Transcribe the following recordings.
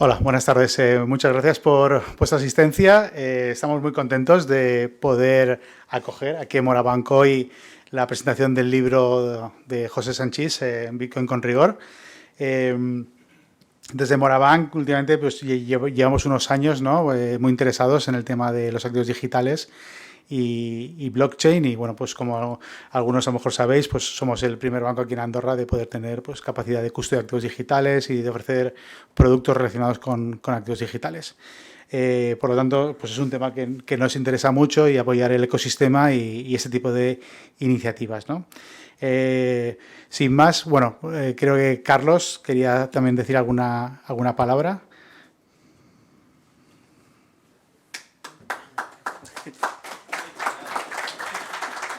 Hola, buenas tardes. Muchas gracias por vuestra asistencia. Estamos muy contentos de poder acoger aquí en Morabanc hoy la presentación del libro de José Sanchís, Bitcoin con rigor. Desde Morabanc, últimamente, pues llevamos unos años, ¿no? Muy interesados en el tema de los activos digitales y blockchain. Y bueno, pues como algunos a lo mejor sabéis, pues somos el primer banco aquí en Andorra de poder tener pues capacidad de custodia de activos digitales y de ofrecer productos relacionados con activos digitales. Por lo tanto, pues es un tema que nos interesa mucho y apoyar el ecosistema y ese tipo de iniciativas, ¿no? Sin más, bueno, creo que Carlos quería también decir alguna palabra.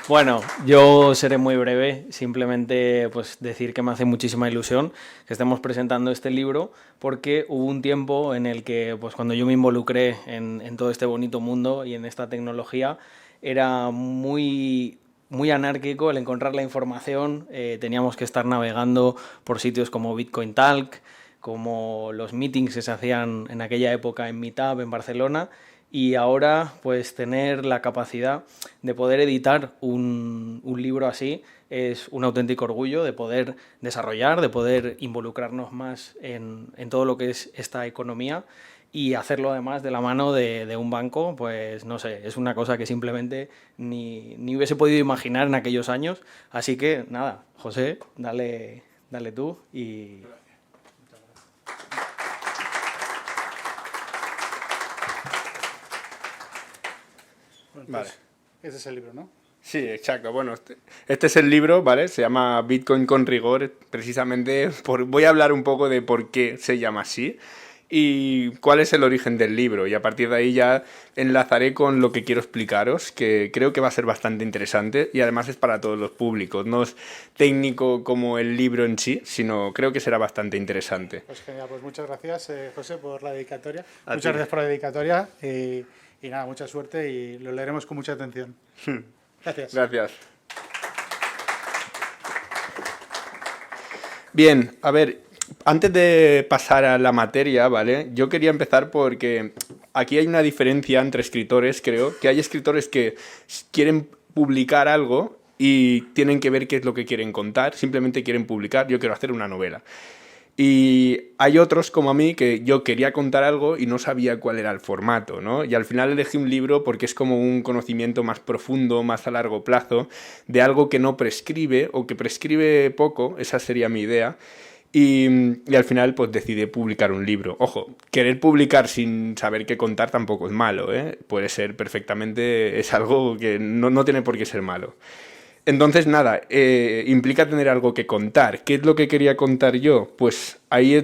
Bueno, yo seré muy breve, simplemente pues decir que me hace muchísima ilusión que estemos presentando este libro, porque hubo un tiempo en el que pues cuando yo me involucré en todo este bonito mundo y en esta tecnología era muy anárquico el encontrar la información. Teníamos que estar navegando por sitios como Bitcoin Talk, como los meetings que se hacían en aquella época en Meetup en Barcelona, y ahora pues tener la capacidad de poder editar un libro así es un auténtico orgullo, de poder desarrollar, de poder involucrarnos más en todo lo que es esta economía y hacerlo además de la mano de un banco. Pues no sé, es una cosa que simplemente ni hubiese podido imaginar en aquellos años. Así que nada, José, dale tú y... Bueno, Vale. pues, ese es el libro, ¿no? Sí, exacto. Bueno, este es el libro, ¿vale? Se llama Bitcoin con rigor, precisamente voy a hablar un poco de por qué se llama así y cuál es el origen del libro. Y a partir de ahí ya enlazaré con lo que quiero explicaros, que creo que va a ser bastante interesante y además es para todos los públicos. No es técnico como el libro en sí, sino creo que será bastante interesante. Pues genial, pues muchas gracias, José, por la dedicatoria. A Muchas ti. gracias por la dedicatoria y nada, mucha suerte y lo leeremos con mucha atención. Gracias. Gracias. Bien, a ver, antes de pasar a la materia, ¿vale? Yo quería empezar porque aquí hay una diferencia entre escritores, creo, que hay escritores que quieren publicar algo y tienen que ver qué es lo que quieren contar, simplemente quieren publicar, yo quiero hacer una novela. Y hay otros como a mí que yo quería contar algo y no sabía cuál era el formato, ¿no? Y al final elegí un libro porque es como un conocimiento más profundo, más a largo plazo, de algo que no prescribe o que prescribe poco, esa sería mi idea. Y al final pues decidí publicar un libro. Ojo, querer publicar sin saber qué contar tampoco es malo, ¿eh? Puede ser perfectamente, es algo que no tiene por qué ser malo. Entonces, nada, implica tener algo que contar. ¿Qué es lo que quería contar yo? Pues ahí es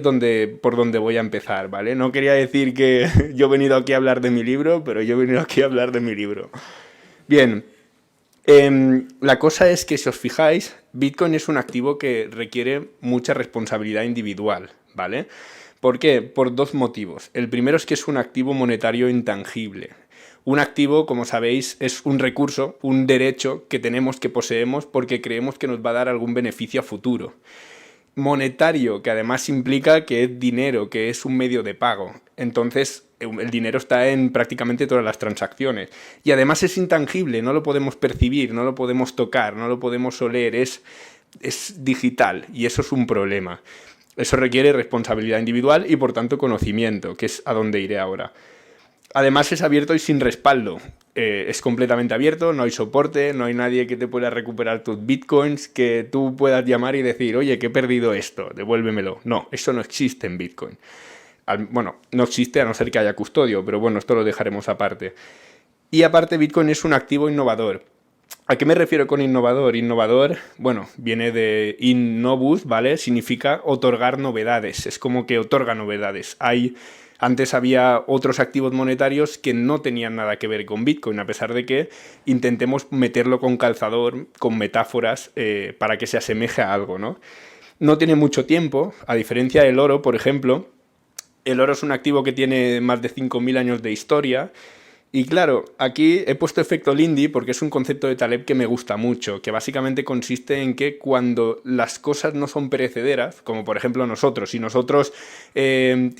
por donde voy a empezar, ¿vale? No quería decir que yo he venido aquí a hablar de mi libro, pero yo he venido aquí a hablar de mi libro. Bien, la cosa es que si os fijáis, Bitcoin es un activo que requiere mucha responsabilidad individual, ¿vale? ¿Por qué? Por dos motivos. El primero es que es un activo monetario intangible. Un activo, como sabéis, es un recurso, un derecho que tenemos, que poseemos, porque creemos que nos va a dar algún beneficio a futuro. Monetario, que además implica que es dinero, que es un medio de pago. Entonces, el dinero está en prácticamente todas las transacciones. Y además es intangible, no lo podemos percibir, no lo podemos tocar, no lo podemos oler, es digital y eso es un problema. Eso requiere responsabilidad individual y por tanto conocimiento, que es a donde iré ahora. Además es abierto y sin respaldo. Es completamente abierto, no hay soporte, no hay nadie que te pueda recuperar tus bitcoins, que tú puedas llamar y decir, oye, que he perdido esto, devuélvemelo. No, eso no existe en Bitcoin. Bueno, no existe a no ser que haya custodio, pero bueno, esto lo dejaremos aparte. Y aparte Bitcoin es un activo innovador. ¿A qué me refiero con innovador? Innovador, bueno, viene de in novus, ¿vale? Significa otorgar novedades, es como que otorga novedades. Antes había otros activos monetarios que no tenían nada que ver con Bitcoin, a pesar de que intentemos meterlo con calzador, con metáforas, para que se asemeje a algo, ¿no? No tiene mucho tiempo, a diferencia del oro, por ejemplo. El oro es un activo que tiene más de 5.000 años de historia Y claro, aquí he puesto efecto Lindy porque es un concepto de Taleb que me gusta mucho, que básicamente consiste en que cuando las cosas no son perecederas, como por ejemplo nosotros, si nosotros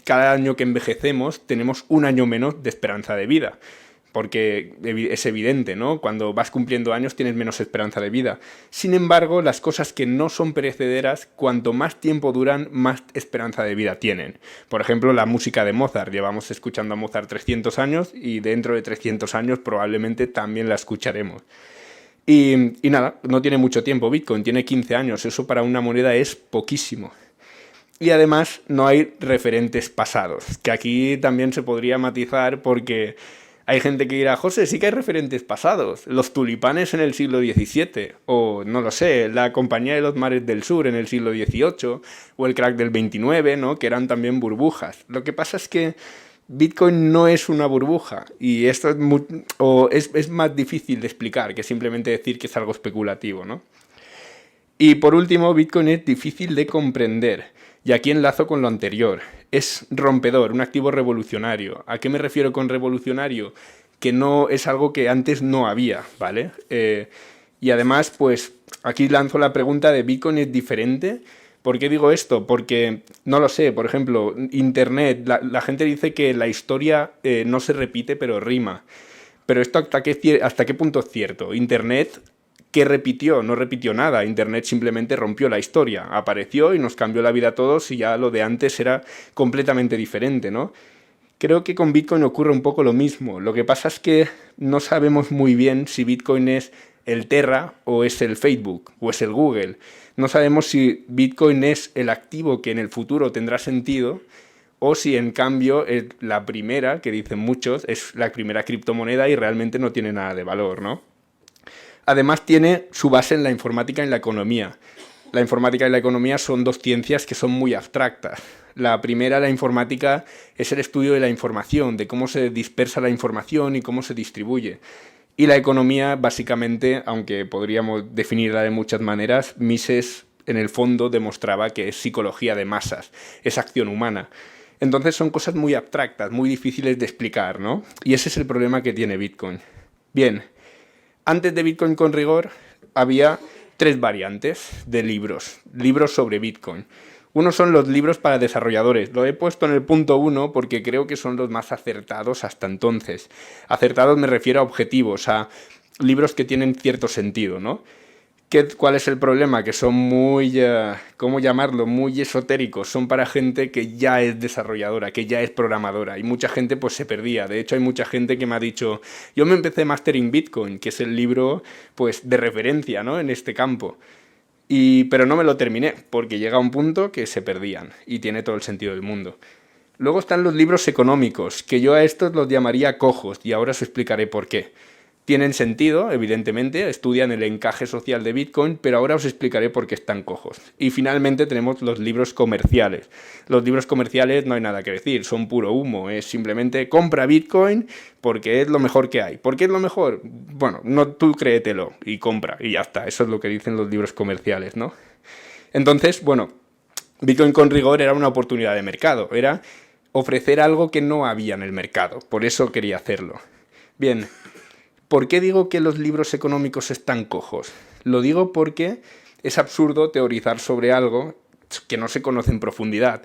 cada año que envejecemos tenemos un año menos de esperanza de vida. Porque es evidente, ¿no? Cuando vas cumpliendo años tienes menos esperanza de vida. Sin embargo, las cosas que no son perecederas, cuanto más tiempo duran, más esperanza de vida tienen. Por ejemplo, la música de Mozart. Llevamos escuchando a Mozart 300 años y dentro de 300 años probablemente también la escucharemos. Y nada, no tiene mucho tiempo Bitcoin, tiene 15 años. Eso para una moneda es poquísimo. Y además no hay referentes pasados, que aquí también se podría matizar porque hay gente que dirá, José, sí que hay referentes pasados, los tulipanes en el siglo XVII, o no lo sé, la Compañía de los Mares del Sur en el siglo XVIII, o el crack del 29, ¿no? Que eran también burbujas. Lo que pasa es que Bitcoin no es una burbuja, y esto es más difícil de explicar que simplemente decir que es algo especulativo, ¿no? Y por último, Bitcoin es difícil de comprender. Y aquí enlazo con lo anterior. Es rompedor, un activo revolucionario. ¿A qué me refiero con revolucionario? Que no es algo que antes no había, ¿vale? Y además, pues aquí lanzo la pregunta de ¿Bitcoin es diferente? ¿Por qué digo esto? Porque, no lo sé, por ejemplo, Internet, la gente dice que la historia no se repite, pero rima. Pero esto hasta qué punto es cierto. Internet, ¿qué repitió? No repitió nada. Internet simplemente rompió la historia. Apareció y nos cambió la vida a todos y ya lo de antes era completamente diferente, ¿no? Creo que con Bitcoin ocurre un poco lo mismo. Lo que pasa es que no sabemos muy bien si Bitcoin es el Terra o es el Facebook o es el Google. No sabemos si Bitcoin es el activo que en el futuro tendrá sentido o si en cambio la primera, que dicen muchos, es la primera criptomoneda y realmente no tiene nada de valor, ¿no? Además tiene su base en la informática y en la economía. La informática y la economía son dos ciencias que son muy abstractas. La primera, la informática, es el estudio de la información, de cómo se dispersa la información y cómo se distribuye. Y la economía, básicamente, aunque podríamos definirla de muchas maneras, Mises en el fondo demostraba que es psicología de masas, es acción humana. Entonces son cosas muy abstractas, muy difíciles de explicar, ¿no? Y ese es el problema que tiene Bitcoin. Bien, antes de Bitcoin con rigor había 3 variantes de libros sobre Bitcoin. Uno son los libros para desarrolladores. Lo he puesto en el punto 1 porque creo que son los más acertados hasta entonces. Acertados me refiero a objetivos, a libros que tienen cierto sentido, ¿no? ¿Cuál es el problema? Que son muy, ¿cómo llamarlo? Muy esotéricos. Son para gente que ya es desarrolladora, que ya es programadora. Y mucha gente pues se perdía. De hecho, hay mucha gente que me ha dicho, yo me empecé Mastering Bitcoin, que es el libro pues de referencia, ¿no? En este campo. Pero no me lo terminé, porque llega un punto que se perdían. Y tiene todo el sentido del mundo. Luego están los libros económicos, que yo a estos los llamaría cojos, y ahora os explicaré por qué. Tienen sentido, evidentemente, estudian el encaje social de Bitcoin, pero ahora os explicaré por qué están cojos. Y finalmente tenemos los libros comerciales. Los libros comerciales no hay nada que decir, son puro humo, es simplemente compra Bitcoin porque es lo mejor que hay. ¿Por qué es lo mejor? Bueno, no, tú créetelo y compra y ya está, eso es lo que dicen los libros comerciales, ¿no? Entonces, bueno, Bitcoin con rigor era una oportunidad de mercado, era ofrecer algo que no había en el mercado, por eso quería hacerlo. Bien, ¿por qué digo que los libros económicos están cojos? Lo digo porque es absurdo teorizar sobre algo que no se conoce en profundidad.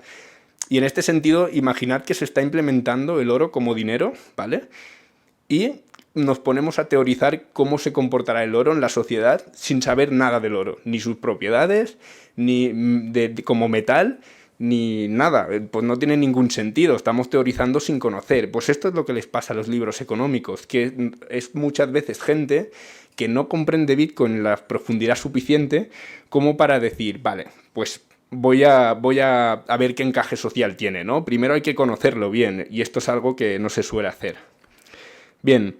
Y en este sentido, imaginad que se está implementando el oro como dinero, ¿vale? Y nos ponemos a teorizar cómo se comportará el oro en la sociedad sin saber nada del oro, ni sus propiedades, ni como metal, ni nada, pues no tiene ningún sentido, estamos teorizando sin conocer. Pues esto es lo que les pasa a los libros económicos, que es muchas veces gente que no comprende Bitcoin en la profundidad suficiente como para decir, vale, pues voy a ver qué encaje social tiene, ¿no? Primero hay que conocerlo bien, y esto es algo que no se suele hacer. Bien,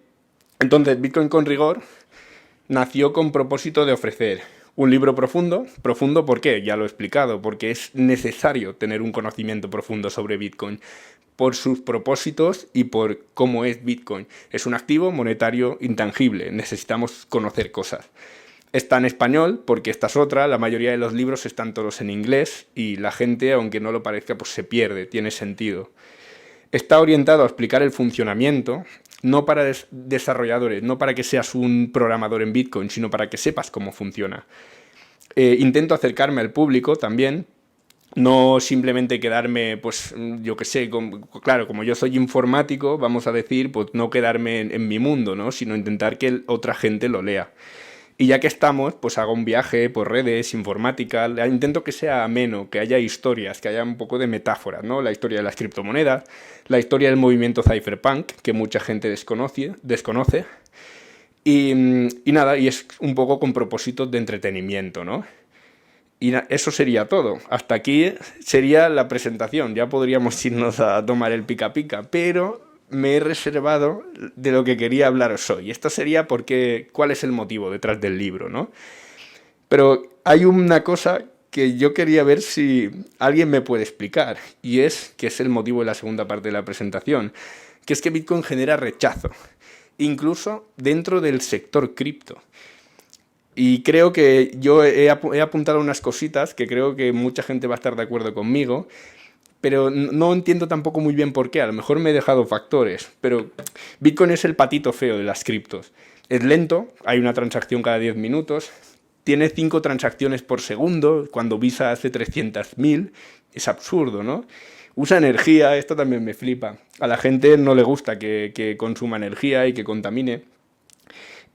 entonces Bitcoin con rigor nació con propósito de ofrecer un libro profundo. ¿Profundo por qué? Ya lo he explicado, porque es necesario tener un conocimiento profundo sobre Bitcoin por sus propósitos y por cómo es Bitcoin. Es un activo monetario intangible, necesitamos conocer cosas. Está en español, porque esta es otra, la mayoría de los libros están todos en inglés y la gente, aunque no lo parezca, pues se pierde, tiene sentido. Está orientado a explicar el funcionamiento. no para desarrolladores, no para que seas un programador en Bitcoin, sino para que sepas cómo funciona. Intento acercarme al público también, no simplemente quedarme, pues, yo qué sé, claro, como yo soy informático, vamos a decir, pues no quedarme en mi mundo, ¿no? Sino intentar que otra gente lo lea. Y ya que estamos, pues hago un viaje por redes, informática, intento que sea ameno, que haya historias, que haya un poco de metáforas, ¿no? La historia de las criptomonedas, la historia del movimiento cypherpunk, que mucha gente desconoce. Y nada, y es un poco con propósitos de entretenimiento, ¿no? Y eso sería todo. Hasta aquí sería la presentación. Ya podríamos irnos a tomar el pica pica, pero me he reservado de lo que quería hablaros hoy. Esto sería cuál es el motivo detrás del libro, ¿no? Pero hay una cosa que yo quería ver si alguien me puede explicar, y que es el motivo de la segunda parte de la presentación, que es que Bitcoin genera rechazo, incluso dentro del sector cripto. Y creo que yo he apuntado unas cositas que creo que mucha gente va a estar de acuerdo conmigo, pero no entiendo tampoco muy bien por qué. A lo mejor me he dejado factores, pero Bitcoin es el patito feo de las criptos. Es lento, hay una transacción cada 10 minutos, tiene 5 transacciones por segundo, cuando Visa hace 300.000, es absurdo, ¿no? Usa energía, esto también me flipa. A la gente no le gusta que consuma energía y que contamine.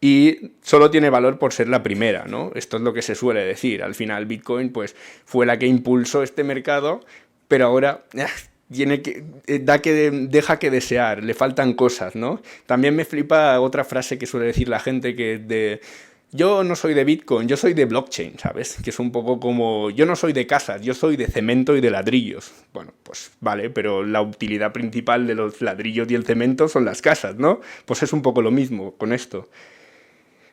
Y solo tiene valor por ser la primera, ¿no? Esto es lo que se suele decir. Al final Bitcoin pues, fue la que impulsó este mercado, pero ahora deja que desear, le faltan cosas, ¿no? También me flipa otra frase que suele decir la gente yo no soy de Bitcoin, yo soy de blockchain, ¿sabes? Que es un poco como, yo no soy de casas, yo soy de cemento y de ladrillos. Bueno, pues vale, pero la utilidad principal de los ladrillos y el cemento son las casas, ¿no? Pues es un poco lo mismo con esto.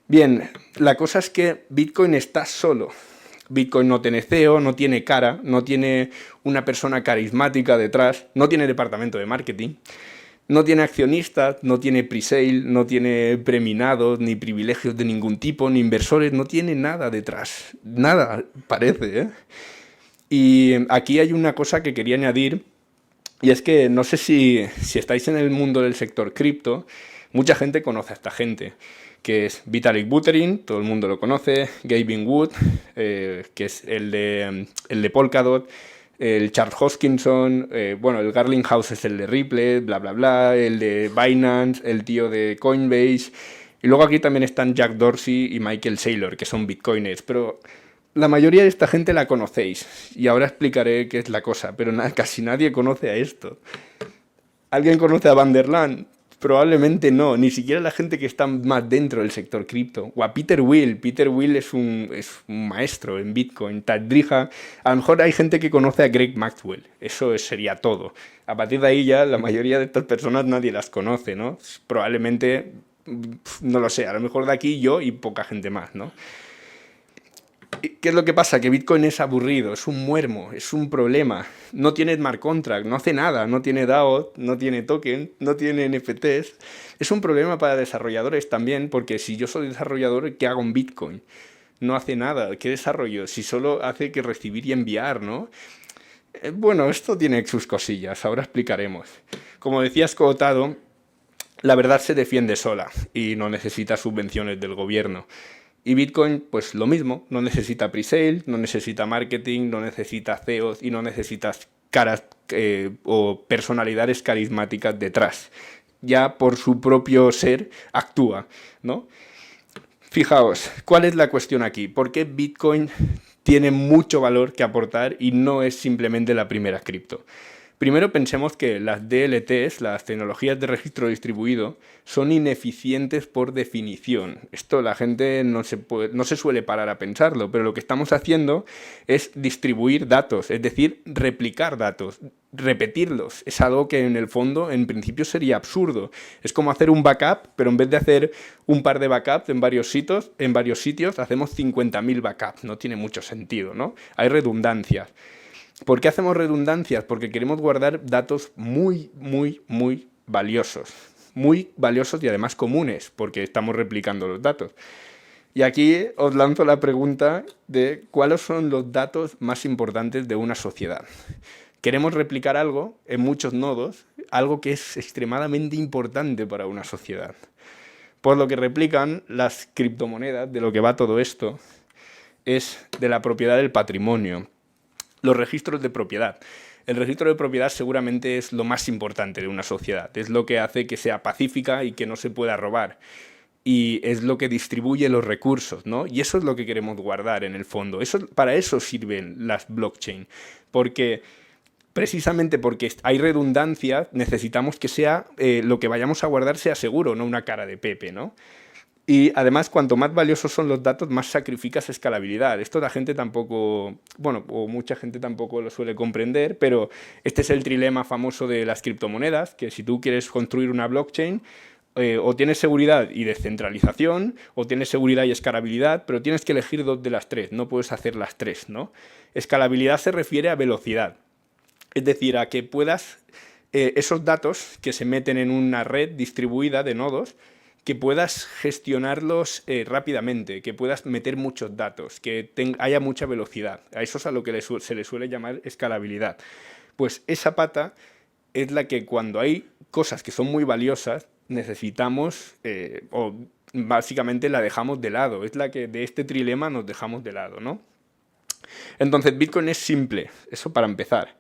Bien, la cosa es que Bitcoin está solo. Bitcoin no tiene CEO, no tiene cara, no tiene una persona carismática detrás, no tiene departamento de marketing, no tiene accionistas, no tiene pre-sale, no tiene preminados, ni privilegios de ningún tipo, ni inversores, no tiene nada detrás. Nada, parece, ¿eh? Y aquí hay una cosa que quería añadir, y es que no sé si estáis en el mundo del sector cripto, mucha gente conoce a esta gente, que es Vitalik Buterin, todo el mundo lo conoce, Gavin Wood, que es el de Polkadot, el Charles Hoskinson, bueno, el Garlinghouse es el de Ripple, bla, bla, bla, el de Binance, el tío de Coinbase, y luego aquí también están Jack Dorsey y Michael Saylor, que son bitcoiners, pero la mayoría de esta gente la conocéis, y ahora explicaré qué es la cosa, pero casi nadie conoce a esto. ¿Alguien conoce a Van der Laan? Probablemente no, ni siquiera la gente que está más dentro del sector cripto. O a Peter Thiel. Peter Thiel es un maestro en Bitcoin. Tad Driha. A lo mejor hay gente que conoce a Greg Maxwell. Eso sería todo. A partir de ahí ya la mayoría de estas personas nadie las conoce, ¿no? Probablemente, no lo sé, a lo mejor de aquí yo y poca gente más, ¿no? ¿Qué es lo que pasa? Que Bitcoin es aburrido, es un muermo, es un problema. No tiene smart contract, no hace nada, no tiene DAO, no tiene token, no tiene NFTs. Es un problema para desarrolladores también, porque si yo soy desarrollador, ¿qué hago en Bitcoin? No hace nada, ¿qué desarrollo? Si solo hace que recibir y enviar, ¿no? Bueno, esto tiene sus cosillas, ahora explicaremos. Como decía Escotado, la verdad se defiende sola y no necesita subvenciones del gobierno. Y Bitcoin, pues lo mismo, no necesita pre-sale, no necesita marketing, no necesita CEOs y no necesita caras o personalidades carismáticas detrás. Ya por su propio ser actúa, ¿no? Fijaos, ¿cuál es la cuestión aquí? ¿Por qué Bitcoin tiene mucho valor que aportar y no es simplemente la primera cripto? Primero pensemos que las DLTs, las tecnologías de registro distribuido, son ineficientes por definición. Esto la gente no se suele parar a pensarlo, pero lo que estamos haciendo es distribuir datos, es decir, replicar datos, repetirlos. Es algo que en el fondo, en principio, sería absurdo. Es como hacer un backup, pero en vez de hacer un par de backups en varios sitios, hacemos 50.000 backups. No tiene mucho sentido, ¿no? Hay redundancias. ¿Por qué hacemos redundancias? Porque queremos guardar datos muy, muy, muy valiosos. Muy valiosos y además comunes, porque estamos replicando los datos. Y aquí os lanzo la pregunta de cuáles son los datos más importantes de una sociedad. Queremos replicar algo en muchos nodos, algo que es extremadamente importante para una sociedad. Por lo que replican las criptomonedas, de lo que va todo esto, es de la propiedad del patrimonio, los registros de propiedad. El registro de propiedad seguramente es lo más importante de una sociedad, es lo que hace que sea pacífica y que no se pueda robar. Y es lo que distribuye los recursos, ¿no? Y eso es lo que queremos guardar en el fondo. Para eso sirven las blockchain, precisamente porque hay redundancia, necesitamos que sea lo que vayamos a guardar sea seguro, no una cara de Pepe, ¿no? Y además, cuanto más valiosos son los datos, más sacrificas escalabilidad. Esto la gente tampoco, bueno, o mucha gente tampoco lo suele comprender, pero este es el trilema famoso de las criptomonedas, que si tú quieres construir una blockchain, o tienes seguridad y descentralización, o tienes seguridad y escalabilidad, pero tienes que elegir dos de las tres, no puedes hacer las tres, ¿no? Escalabilidad se refiere a velocidad, es decir, a que puedas, esos datos que se meten en una red distribuida de nodos, que puedas gestionarlos rápidamente, que puedas meter muchos datos, que haya mucha velocidad. A eso es a lo que se le suele llamar escalabilidad. Pues esa pata es la que cuando hay cosas que son muy valiosas, necesitamos, o básicamente la dejamos de lado. Es la que de este trilema nos dejamos de lado, ¿no? Entonces, Bitcoin es simple, eso para empezar.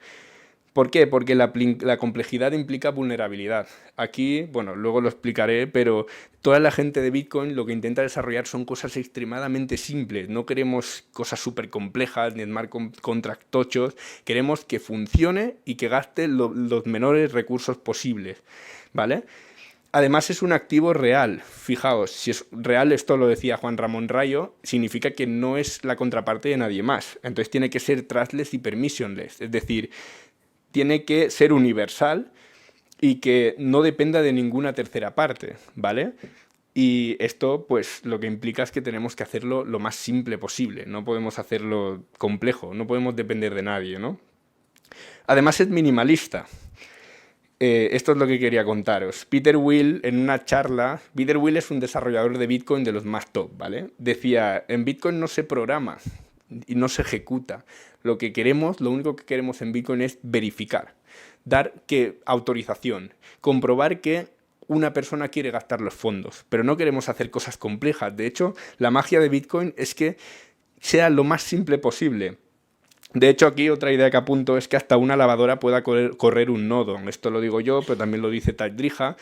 ¿Por qué? Porque la complejidad implica vulnerabilidad. Aquí, bueno, luego lo explicaré, pero toda la gente de Bitcoin lo que intenta desarrollar son cosas extremadamente simples. No queremos cosas súper complejas ni smart contract tochos. Queremos que funcione y que gaste los menores recursos posibles, ¿vale? Además es un activo real. Fijaos, si es real, esto lo decía Juan Ramón Rayo, significa que no es la contraparte de nadie más. Entonces tiene que ser trustless y permissionless. Es decir, tiene que ser universal y que no dependa de ninguna tercera parte, ¿vale? Y esto, pues, lo que implica es que tenemos que hacerlo lo más simple posible. No podemos hacerlo complejo, no podemos depender de nadie, ¿no? Además es minimalista. Esto es lo que quería contaros. Peter Thiel, en una charla, Peter Thiel es un desarrollador de Bitcoin de los más top, ¿vale? Decía, en Bitcoin no se programa y no se ejecuta. Lo único que queremos en Bitcoin es verificar, dar autorización, comprobar que una persona quiere gastar los fondos, pero no queremos hacer cosas complejas. De hecho, la magia de Bitcoin es que sea lo más simple posible. De hecho, aquí otra idea que apunto es que hasta una lavadora pueda correr un nodo. Esto lo digo yo, pero también lo dice Taj Driha.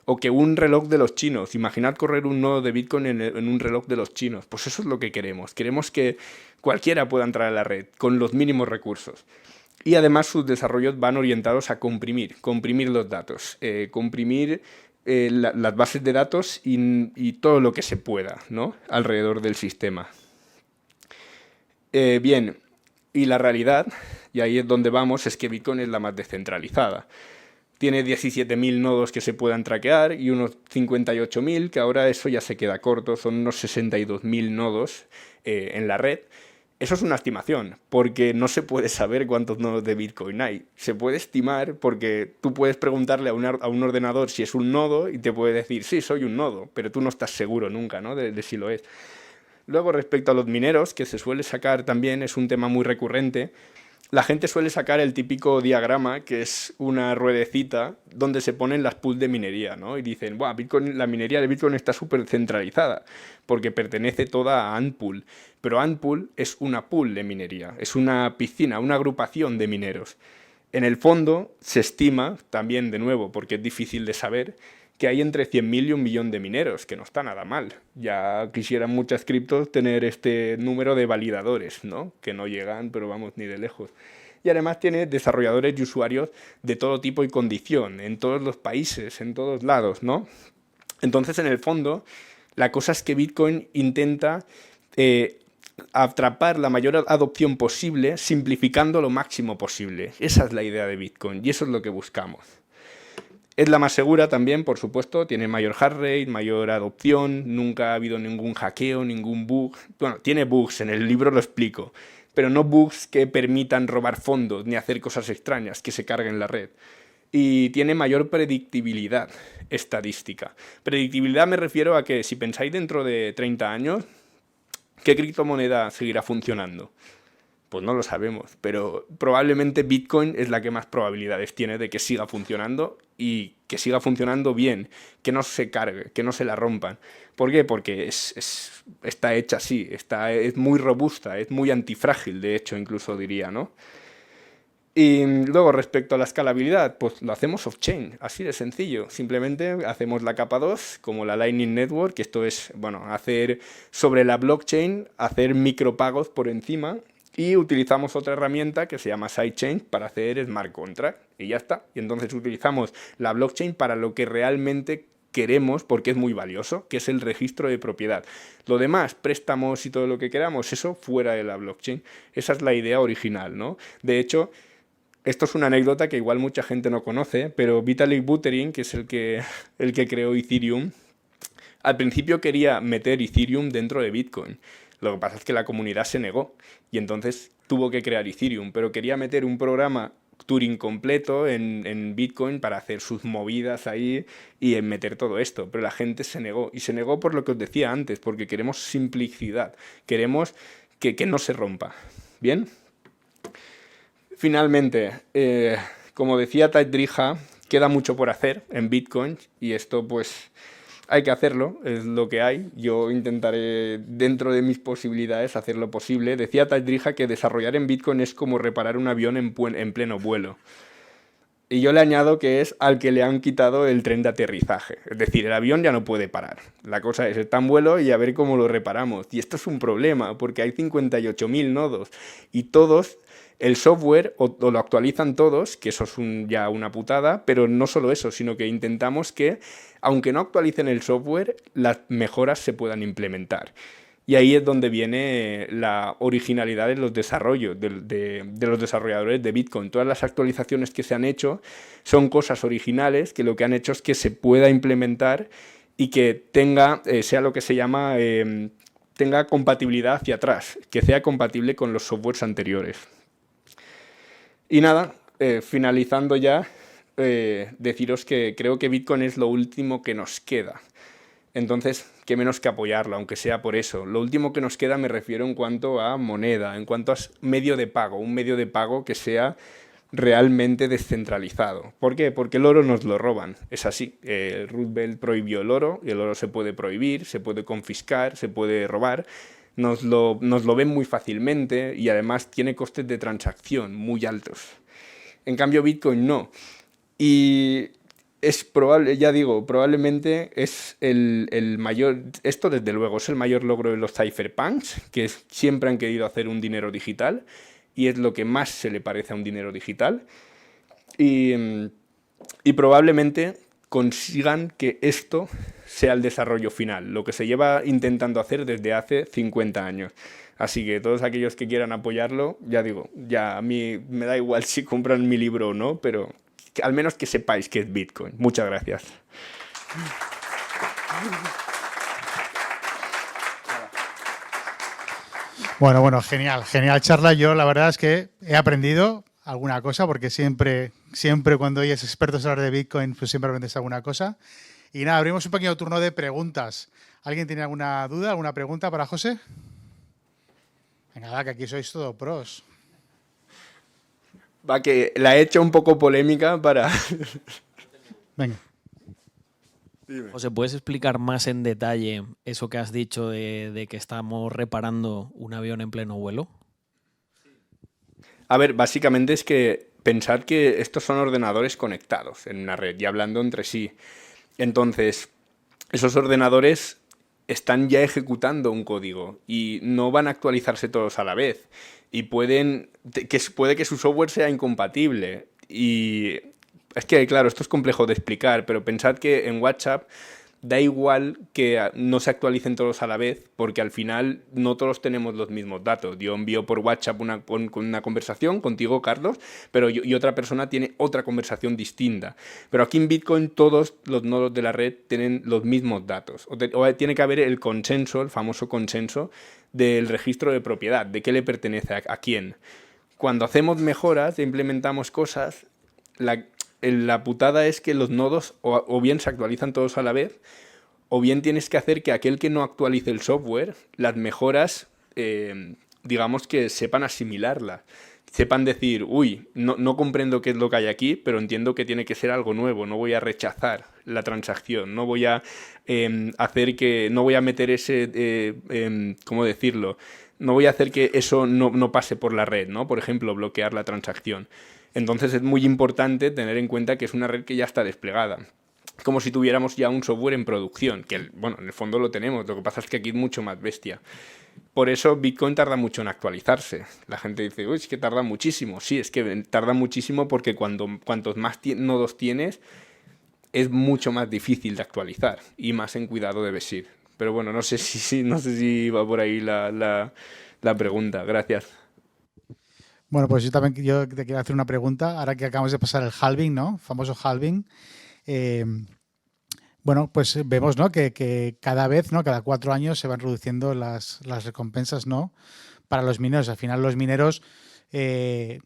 O que un reloj de los chinos. Imaginad correr un nodo de Bitcoin en un reloj de los chinos. Pues eso es lo que queremos. Queremos que cualquiera pueda entrar a la red con los mínimos recursos. Y además sus desarrollos van orientados a comprimir los datos, comprimir las bases de datos y todo lo que se pueda, ¿no? Alrededor del sistema. Bien, y la realidad, y ahí es donde vamos, es que Bitcoin es la más descentralizada. Tiene 17.000 nodos que se puedan traquear y unos 58.000, que ahora eso ya se queda corto, son unos 62.000 nodos en la red. Eso es una estimación, porque no se puede saber cuántos nodos de Bitcoin hay. Se puede estimar porque tú puedes preguntarle a un ordenador si es un nodo y te puede decir, sí, soy un nodo, pero tú no estás seguro nunca, ¿no?, de si lo es. Luego, respecto a los mineros, que se suele sacar también, es un tema muy recurrente. La gente suele sacar el típico diagrama, que es una ruedecita donde se ponen las pools de minería, ¿no? Y dicen, "Buah, Bitcoin, la minería de Bitcoin está súper centralizada, porque pertenece toda a Antpool". Pero Antpool es una pool de minería, es una piscina, una agrupación de mineros. En el fondo se estima, también de nuevo, porque es difícil de saber, que hay entre 100.000 y 1 millón de mineros, que no está nada mal. Ya quisieran muchas criptos tener este número de validadores, ¿no? Que no llegan, pero vamos, ni de lejos. Y además tiene desarrolladores y usuarios de todo tipo y condición, en todos los países, en todos lados, ¿no? Entonces, en el fondo, la cosa es que Bitcoin intenta atrapar la mayor adopción posible, simplificando lo máximo posible. Esa es la idea de Bitcoin y eso es lo que buscamos. Es la más segura también, por supuesto, tiene mayor heart rate, mayor adopción, nunca ha habido ningún hackeo, ningún bug. Bueno, tiene bugs, en el libro lo explico, pero no bugs que permitan robar fondos ni hacer cosas extrañas, que se carguen la red. Y tiene mayor predictibilidad estadística. Predictibilidad me refiero a que si pensáis dentro de 30 años, ¿qué criptomoneda seguirá funcionando? Pues no lo sabemos, pero probablemente Bitcoin es la que más probabilidades tiene de que siga funcionando y que siga funcionando bien, que no se cargue, que no se la rompan. ¿Por qué? Porque está hecha así, es muy robusta, es muy antifrágil, de hecho, incluso diría, ¿no? Y luego, respecto a la escalabilidad, pues lo hacemos off-chain, así de sencillo. Simplemente hacemos la capa 2, como la Lightning Network, que esto es, bueno, hacer sobre la blockchain, hacer micropagos por encima, y utilizamos otra herramienta que se llama sidechain para hacer smart contract, y ya está. Y entonces utilizamos la blockchain para lo que realmente queremos, porque es muy valioso, que es el registro de propiedad. Lo demás, préstamos y todo lo que queramos, eso fuera de la blockchain. Esa es la idea original, ¿no? De hecho, esto es una anécdota que igual mucha gente no conoce, pero Vitalik Buterin, que es el que creó Ethereum, al principio quería meter Ethereum dentro de Bitcoin. Lo que pasa es que la comunidad se negó y entonces tuvo que crear Ethereum, pero quería meter un programa Turing completo en Bitcoin para hacer sus movidas ahí y en meter todo esto, pero la gente se negó, y se negó por lo que os decía antes, porque queremos simplicidad, queremos que no se rompa. ¿Bien? Finalmente, como decía Tad Drija, queda mucho por hacer en Bitcoin y esto pues hay que hacerlo, es lo que hay. Yo intentaré dentro de mis posibilidades hacer lo posible. Decía Tad Drija que desarrollar en Bitcoin es como reparar un avión en pleno vuelo. Y yo le añado que es al que le han quitado el tren de aterrizaje. Es decir, el avión ya no puede parar. La cosa es, está en vuelo y a ver cómo lo reparamos. Y esto es un problema, porque hay 58.000 nodos y todos, el software o lo actualizan todos, que eso es ya una putada, pero no solo eso, sino que intentamos que, aunque no actualicen el software, las mejoras se puedan implementar. Y ahí es donde viene la originalidad de los desarrollos, de los desarrolladores de Bitcoin. Todas las actualizaciones que se han hecho son cosas originales que lo que han hecho es que se pueda implementar y que tenga, sea lo que se llama, tenga compatibilidad hacia atrás, que sea compatible con los softwares anteriores. Y nada, finalizando ya, deciros que creo que Bitcoin es lo último que nos queda. Entonces, qué menos que apoyarlo, aunque sea por eso. Lo último que nos queda me refiero en cuanto a moneda, en cuanto a medio de pago, un medio de pago que sea realmente descentralizado. ¿Por qué? Porque el oro nos lo roban, es así. Roosevelt prohibió el oro, y el oro se puede prohibir, se puede confiscar, se puede robar. Nos lo ven muy fácilmente y además tiene costes de transacción muy altos. En cambio, Bitcoin no. Y es probable, ya digo, probablemente es el mayor, esto desde luego es el mayor logro de los cypherpunks, que siempre han querido hacer un dinero digital y es lo que más se le parece a un dinero digital. Y probablemente consigan que esto sea el desarrollo final, lo que se lleva intentando hacer desde hace 50 años. Así que todos aquellos que quieran apoyarlo, ya digo, ya a mí me da igual si compran mi libro o no, pero al menos que sepáis que es Bitcoin. Muchas gracias. Bueno, genial charla. Yo la verdad es que he aprendido alguna cosa, porque siempre cuando oyes expertos hablar de Bitcoin, pues siempre aprendes alguna cosa. Y nada, abrimos un pequeño turno de preguntas. ¿Alguien tiene alguna duda, alguna pregunta para José? Venga, va, que aquí sois todo pros. Va, que la he hecho un poco polémica para... Venga. José, ¿puedes explicar más en detalle eso que has dicho de que estamos reparando un avión en pleno vuelo? A ver, básicamente es que pensad que estos son ordenadores conectados en una red y hablando entre sí. Entonces, esos ordenadores están ya ejecutando un código y no van a actualizarse todos a la vez. Y puede que su software sea incompatible. Y es que, claro, esto es complejo de explicar, pero pensad que en WhatsApp da igual que no se actualicen todos a la vez, porque al final no todos tenemos los mismos datos. Yo envío por WhatsApp una conversación contigo, Carlos, pero y otra persona tiene otra conversación distinta. Pero aquí en Bitcoin todos los nodos de la red tienen los mismos datos. O tiene que haber el consenso, el famoso consenso del registro de propiedad, de qué le pertenece a quién. Cuando hacemos mejoras e implementamos cosas, la putada es que los nodos o bien se actualizan todos a la vez, o bien tienes que hacer que aquel que no actualice el software, las mejoras digamos que sepan asimilarla. Sepan decir, uy, no comprendo qué es lo que hay aquí, pero entiendo que tiene que ser algo nuevo, no voy a rechazar la transacción, no voy a no voy a meter ese, ¿cómo decirlo? No voy a hacer que eso no pase por la red, ¿no? Por ejemplo, bloquear la transacción. Entonces es muy importante tener en cuenta que es una red que ya está desplegada. Como si tuviéramos ya un software en producción, que bueno, en el fondo lo tenemos, lo que pasa es que aquí es mucho más bestia. Por eso Bitcoin tarda mucho en actualizarse. La gente dice, uy, es que tarda muchísimo. Sí, es que tarda muchísimo porque cuantos más nodos tienes, es mucho más difícil de actualizar y más en cuidado debes ir. Pero bueno, no sé si va por ahí la pregunta. Gracias. Bueno, pues yo te quiero hacer una pregunta. Ahora que acabamos de pasar el halving, ¿no? Famoso halving. eh, bueno, pues vemos, ¿no? Que cada vez, ¿no? Cada 4 años se van reduciendo las recompensas, ¿no? Para los mineros. Al final los mineros eh,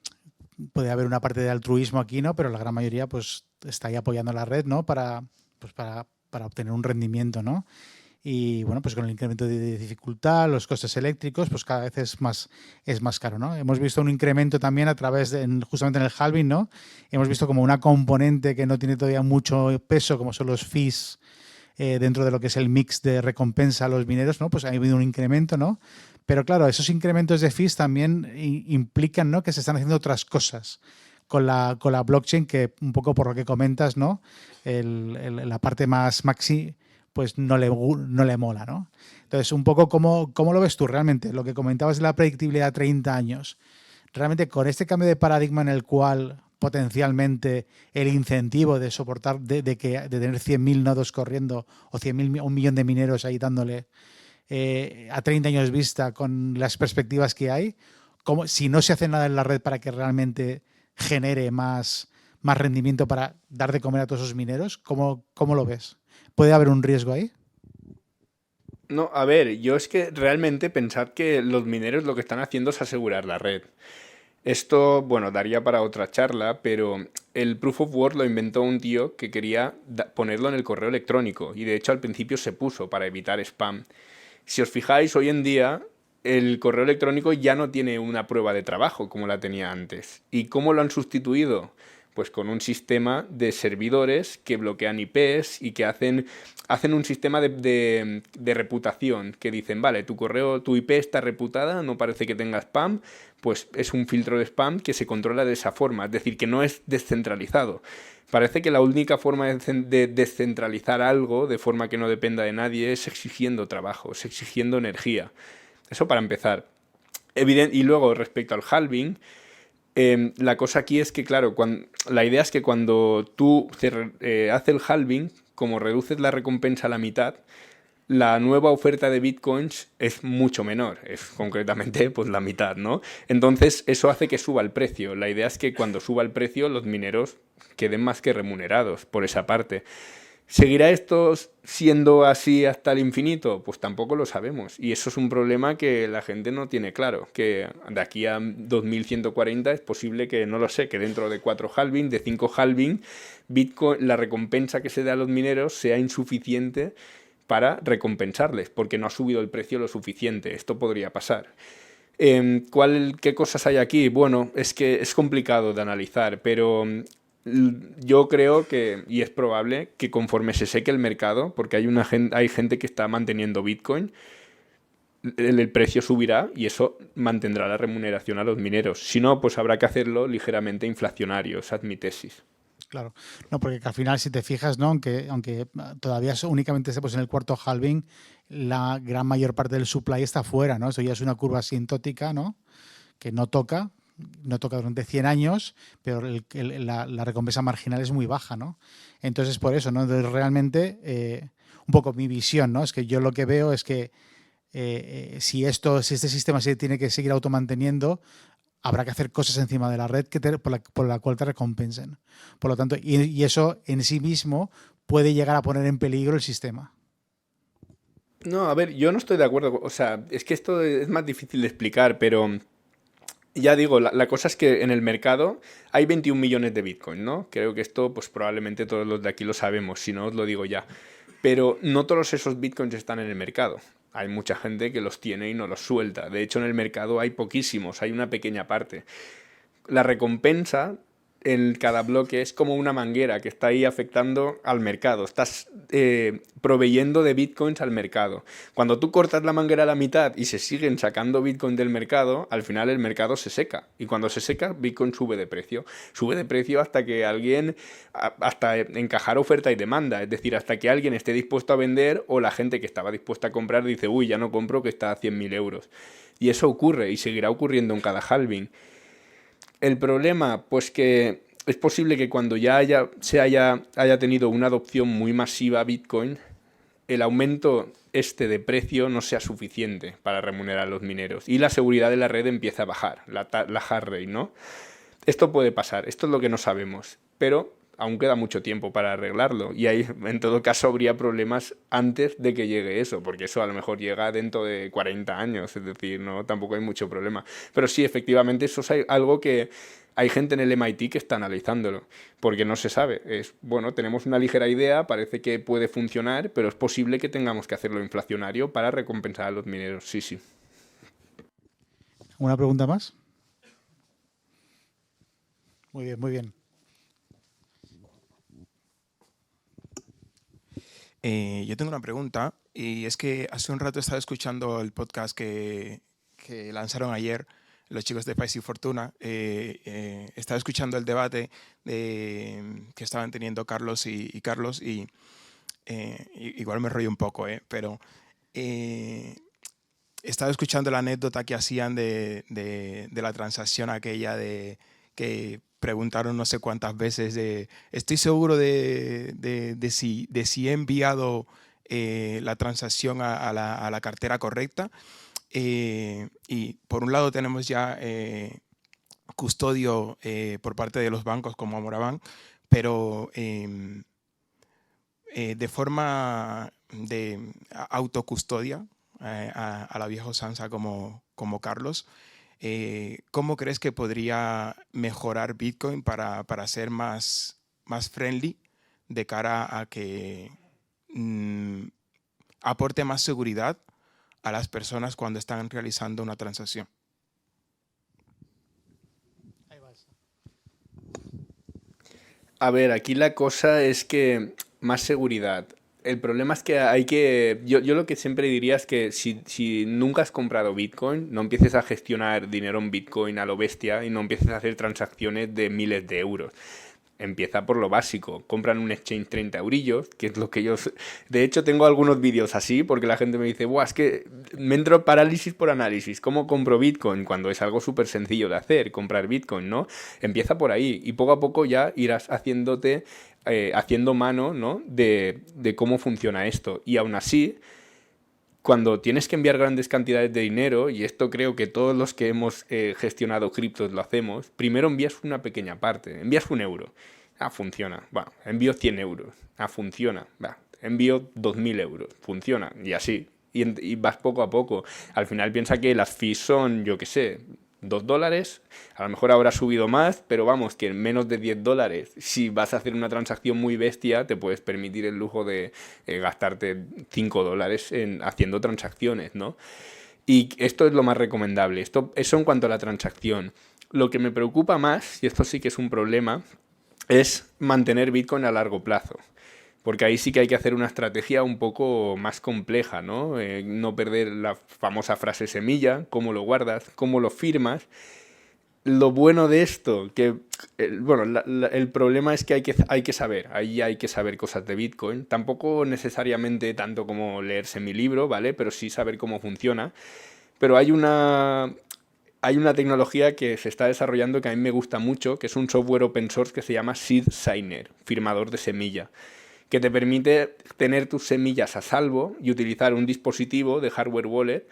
puede haber una parte de altruismo aquí, ¿no? Pero la gran mayoría pues está ahí apoyando la red, ¿no? Para obtener un rendimiento, ¿no? Y bueno, pues con el incremento de dificultad, los costes eléctricos, pues cada vez es más caro, ¿no? Hemos visto un incremento también a través de, justamente en el halving, ¿no? Hemos visto como una componente que no tiene todavía mucho peso, como son los fees dentro de lo que es el mix de recompensa a los mineros, ¿no? Pues ha habido un incremento, ¿no? Pero claro, esos incrementos de fees también implican, ¿no? Que se están haciendo otras cosas con la blockchain, que un poco por lo que comentas, ¿no? La parte más maxi, pues no le mola, ¿no? Entonces, un poco cómo lo ves tú realmente, lo que comentabas de la predictibilidad a 30 años. Realmente con este cambio de paradigma en el cual potencialmente el incentivo de soportar, de tener 100.000 nodos corriendo o 100.000, 1 millón de mineros ahí dándole a 30 años vista con las perspectivas que hay, como si no se hace nada en la red para que realmente genere más rendimiento para dar de comer a todos esos mineros, ¿cómo lo ves? ¿Puede haber un riesgo ahí? No, a ver, yo es que realmente pensar que los mineros lo que están haciendo es asegurar la red. Esto, bueno, daría para otra charla, pero el Proof of Work lo inventó un tío que quería ponerlo en el correo electrónico y de hecho al principio se puso para evitar spam. Si os fijáis, hoy en día el correo electrónico ya no tiene una prueba de trabajo como la tenía antes. ¿Y cómo lo han sustituido? Pues con un sistema de servidores que bloquean IPs y que hacen un sistema de reputación, que dicen, vale, tu IP está reputada, no parece que tenga spam, pues es un filtro de spam que se controla de esa forma, es decir, que no es descentralizado. Parece que la única forma de descentralizar algo de forma que no dependa de nadie es exigiendo trabajo, es exigiendo energía. Eso para empezar. Y luego, respecto al halving, la cosa aquí es que, claro, la idea es que cuando tú haces el halving, como reduces la recompensa a la mitad, la nueva oferta de bitcoins es mucho menor, es concretamente pues la mitad, ¿no? Entonces eso hace que suba el precio. La idea es que cuando suba el precio los mineros queden más que remunerados por esa parte. ¿Seguirá esto siendo así hasta el infinito? Pues tampoco lo sabemos. Y eso es un problema que la gente no tiene claro. Que de aquí a 2140 es posible que, no lo sé, que dentro de 4 halving, de 5 halving, Bitcoin, la recompensa que se da a los mineros sea insuficiente para recompensarles, porque no ha subido el precio lo suficiente. Esto podría pasar. ¿Qué cosas hay aquí? Bueno, es que es complicado de analizar, pero yo creo que, y es probable, que conforme se seque el mercado, porque hay gente que está manteniendo Bitcoin, el precio subirá y eso mantendrá la remuneración a los mineros. Si no, pues habrá que hacerlo ligeramente inflacionario, esa es mi tesis. Claro, no, porque al final, si te fijas, ¿no? Aunque todavía únicamente estemos en el cuarto halving, la gran mayor parte del supply está fuera, ¿no? Eso ya es una curva asintótica, ¿no? Que no toca durante 100 años, pero la recompensa marginal es muy baja, ¿no? Entonces, por eso, ¿no? Entonces, realmente, un poco mi visión, ¿no? Es que yo lo que veo es que si este sistema se tiene que seguir automanteniendo, habrá que hacer cosas encima de la red por la cual te recompensen. Por lo tanto, y eso en sí mismo puede llegar a poner en peligro el sistema. No, a ver, yo no estoy de acuerdo. O sea, es que esto es más difícil de explicar, pero ya digo, la cosa es que en el mercado hay 21 millones de Bitcoin, ¿no? Creo que esto, pues probablemente todos los de aquí lo sabemos, si no os lo digo ya. Pero no todos esos Bitcoins están en el mercado. Hay mucha gente que los tiene y no los suelta. De hecho, en el mercado hay poquísimos, hay una pequeña parte. La recompensa en cada bloque es como una manguera que está ahí afectando al mercado. Estás proveyendo de bitcoins al mercado. Cuando tú cortas la manguera a la mitad y se siguen sacando bitcoins del mercado, al final el mercado se seca. Y cuando se seca, bitcoin sube de precio. Sube de precio hasta que alguien, hasta encajar oferta y demanda. Es decir, hasta que alguien esté dispuesto a vender o la gente que estaba dispuesta a comprar dice, uy, ya no compro, que está a 100.000 euros. Y eso ocurre y seguirá ocurriendo en cada halving. El problema, pues que es posible que cuando ya haya tenido una adopción muy masiva a Bitcoin, el aumento de precio no sea suficiente para remunerar a los mineros y la seguridad de la red empieza a bajar, la hash rate, ¿no? Esto puede pasar, esto es lo que no sabemos, pero aún queda mucho tiempo para arreglarlo y ahí en todo caso habría problemas antes de que llegue eso, porque eso a lo mejor llega dentro de 40 años, es decir, no, tampoco hay mucho problema. Pero sí, efectivamente, eso es algo que hay gente en el MIT que está analizándolo, porque no se sabe. Bueno, tenemos una ligera idea, parece que puede funcionar, pero es posible que tengamos que hacerlo inflacionario para recompensar a los mineros, sí, sí. ¿Una pregunta más? Muy bien, muy bien. Yo tengo una pregunta y es que hace un rato estaba escuchando el podcast que lanzaron ayer los chicos de País y Fortuna. Estaba escuchando el debate que estaban teniendo Carlos y Carlos y igual me rollo un poco, pero estaba escuchando la anécdota que hacían de la transacción aquella de que preguntaron no sé cuántas veces de estoy seguro de si he enviado la transacción a la cartera correcta. Y por un lado tenemos ya custodio por parte de los bancos como Amorabank, pero de forma de autocustodia a la vieja usanza como Carlos. ¿Cómo crees que podría mejorar Bitcoin para ser más friendly de cara a que aporte más seguridad a las personas cuando están realizando una transacción? A ver, aquí la cosa es que más seguridad. El problema es que yo lo que siempre diría es que si nunca has comprado Bitcoin, no empieces a gestionar dinero en Bitcoin a lo bestia y no empieces a hacer transacciones de miles de euros. Empieza por lo básico. Compran un exchange 30 eurillos, que es lo que yo... De hecho, tengo algunos vídeos así, porque la gente me dice, buah, es que me entro parálisis por análisis. ¿Cómo compro Bitcoin? Cuando es algo súper sencillo de hacer, comprar Bitcoin, ¿no? Empieza por ahí y poco a poco ya irás haciendo mano, ¿no? de cómo funciona esto. Y aún así, cuando tienes que enviar grandes cantidades de dinero, y esto creo que todos los que hemos gestionado criptos lo hacemos, primero envías una pequeña parte, envías 1 euro, funciona, bueno, envío 100 euros, funciona, envío 2.000 euros, funciona, y así, y vas poco a poco. Al final piensa que las fees son, yo qué sé, $2, a lo mejor habrá subido más, pero vamos, que en menos de $10, si vas a hacer una transacción muy bestia, te puedes permitir el lujo de gastarte $5 haciendo transacciones, ¿no? Y esto es lo más recomendable. Eso en cuanto a la transacción. Lo que me preocupa más, y esto sí que es un problema, es mantener Bitcoin a largo plazo. Porque ahí sí que hay que hacer una estrategia un poco más compleja, ¿no? No perder la famosa frase semilla, cómo lo guardas, cómo lo firmas. Lo bueno de esto, el problema es que hay que saber, ahí hay que saber cosas de Bitcoin. Tampoco necesariamente tanto como leerse mi libro, ¿vale? Pero sí saber cómo funciona. Pero hay una tecnología que se está desarrollando que a mí me gusta mucho, que es un software open source que se llama Seed Signer, firmador de semilla, que te permite tener tus semillas a salvo y utilizar un dispositivo de hardware wallet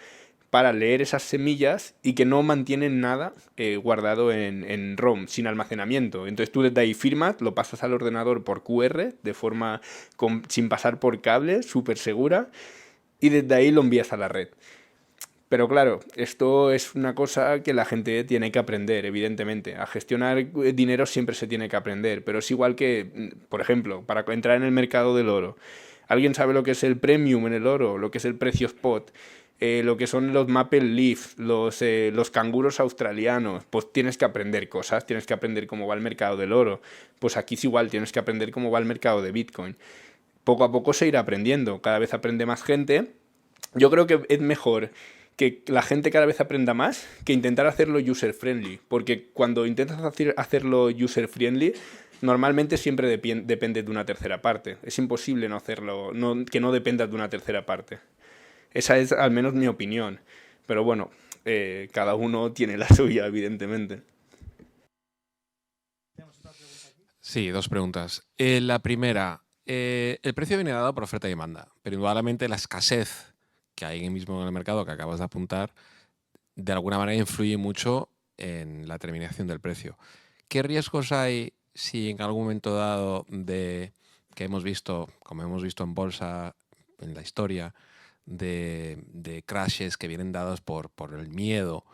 para leer esas semillas y que no mantienen nada guardado en ROM, sin almacenamiento. Entonces tú desde ahí firmas, lo pasas al ordenador por QR, sin pasar por cable, súper segura, y desde ahí lo envías a la red. Pero claro, esto es una cosa que la gente tiene que aprender, evidentemente. A gestionar dinero siempre se tiene que aprender, pero es igual que, por ejemplo, para entrar en el mercado del oro. ¿Alguien sabe lo que es el premium en el oro? ¿Lo que es el precio spot? Lo que son los Maple Leaf, los canguros australianos? Pues tienes que aprender cosas, tienes que aprender cómo va el mercado del oro. Pues aquí es igual, tienes que aprender cómo va el mercado de Bitcoin. Poco a poco se irá aprendiendo, cada vez aprende más gente. Yo creo que es mejor que la gente cada vez aprenda más que intentar hacerlo user-friendly, porque cuando intentas hacerlo user-friendly, normalmente siempre depende de una tercera parte. Es imposible no hacerlo, que no dependas de una tercera parte. Esa es al menos mi opinión. Pero bueno, cada uno tiene la suya, evidentemente. Sí, dos preguntas. La primera, el precio viene dado por oferta y demanda, pero indudablemente la escasez que hay mismo en el mercado que acabas de apuntar, de alguna manera influye mucho en la determinación del precio. ¿Qué riesgos hay si en algún momento dado que hemos visto, como hemos visto en bolsa, en la historia, de crashes que vienen dados por el miedo,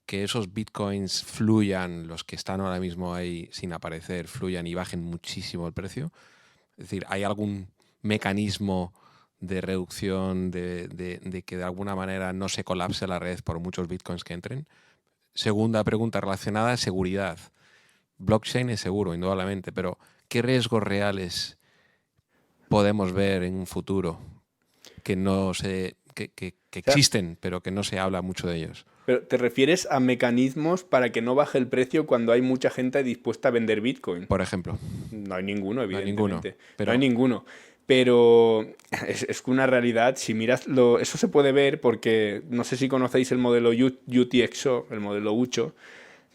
que esos bitcoins fluyan, los que están ahora mismo ahí sin aparecer, fluyan y bajen muchísimo el precio? Es decir, ¿hay algún mecanismo de reducción de que de alguna manera no se colapse la red por muchos bitcoins que entren? Segunda pregunta relacionada a seguridad. Blockchain es seguro, indudablemente, pero ¿qué riesgos reales podemos ver en un futuro que no se, que existen, pero que no se habla mucho de ellos? Pero ¿te refieres a mecanismos para que no baje el precio cuando hay mucha gente dispuesta a vender Bitcoin? Por ejemplo. No hay ninguno, No hay evidentemente. ninguno, pero- No hay ninguno. Pero es que una realidad, si miras, eso se puede ver porque no sé si conocéis el modelo UTXO, el modelo Ucho,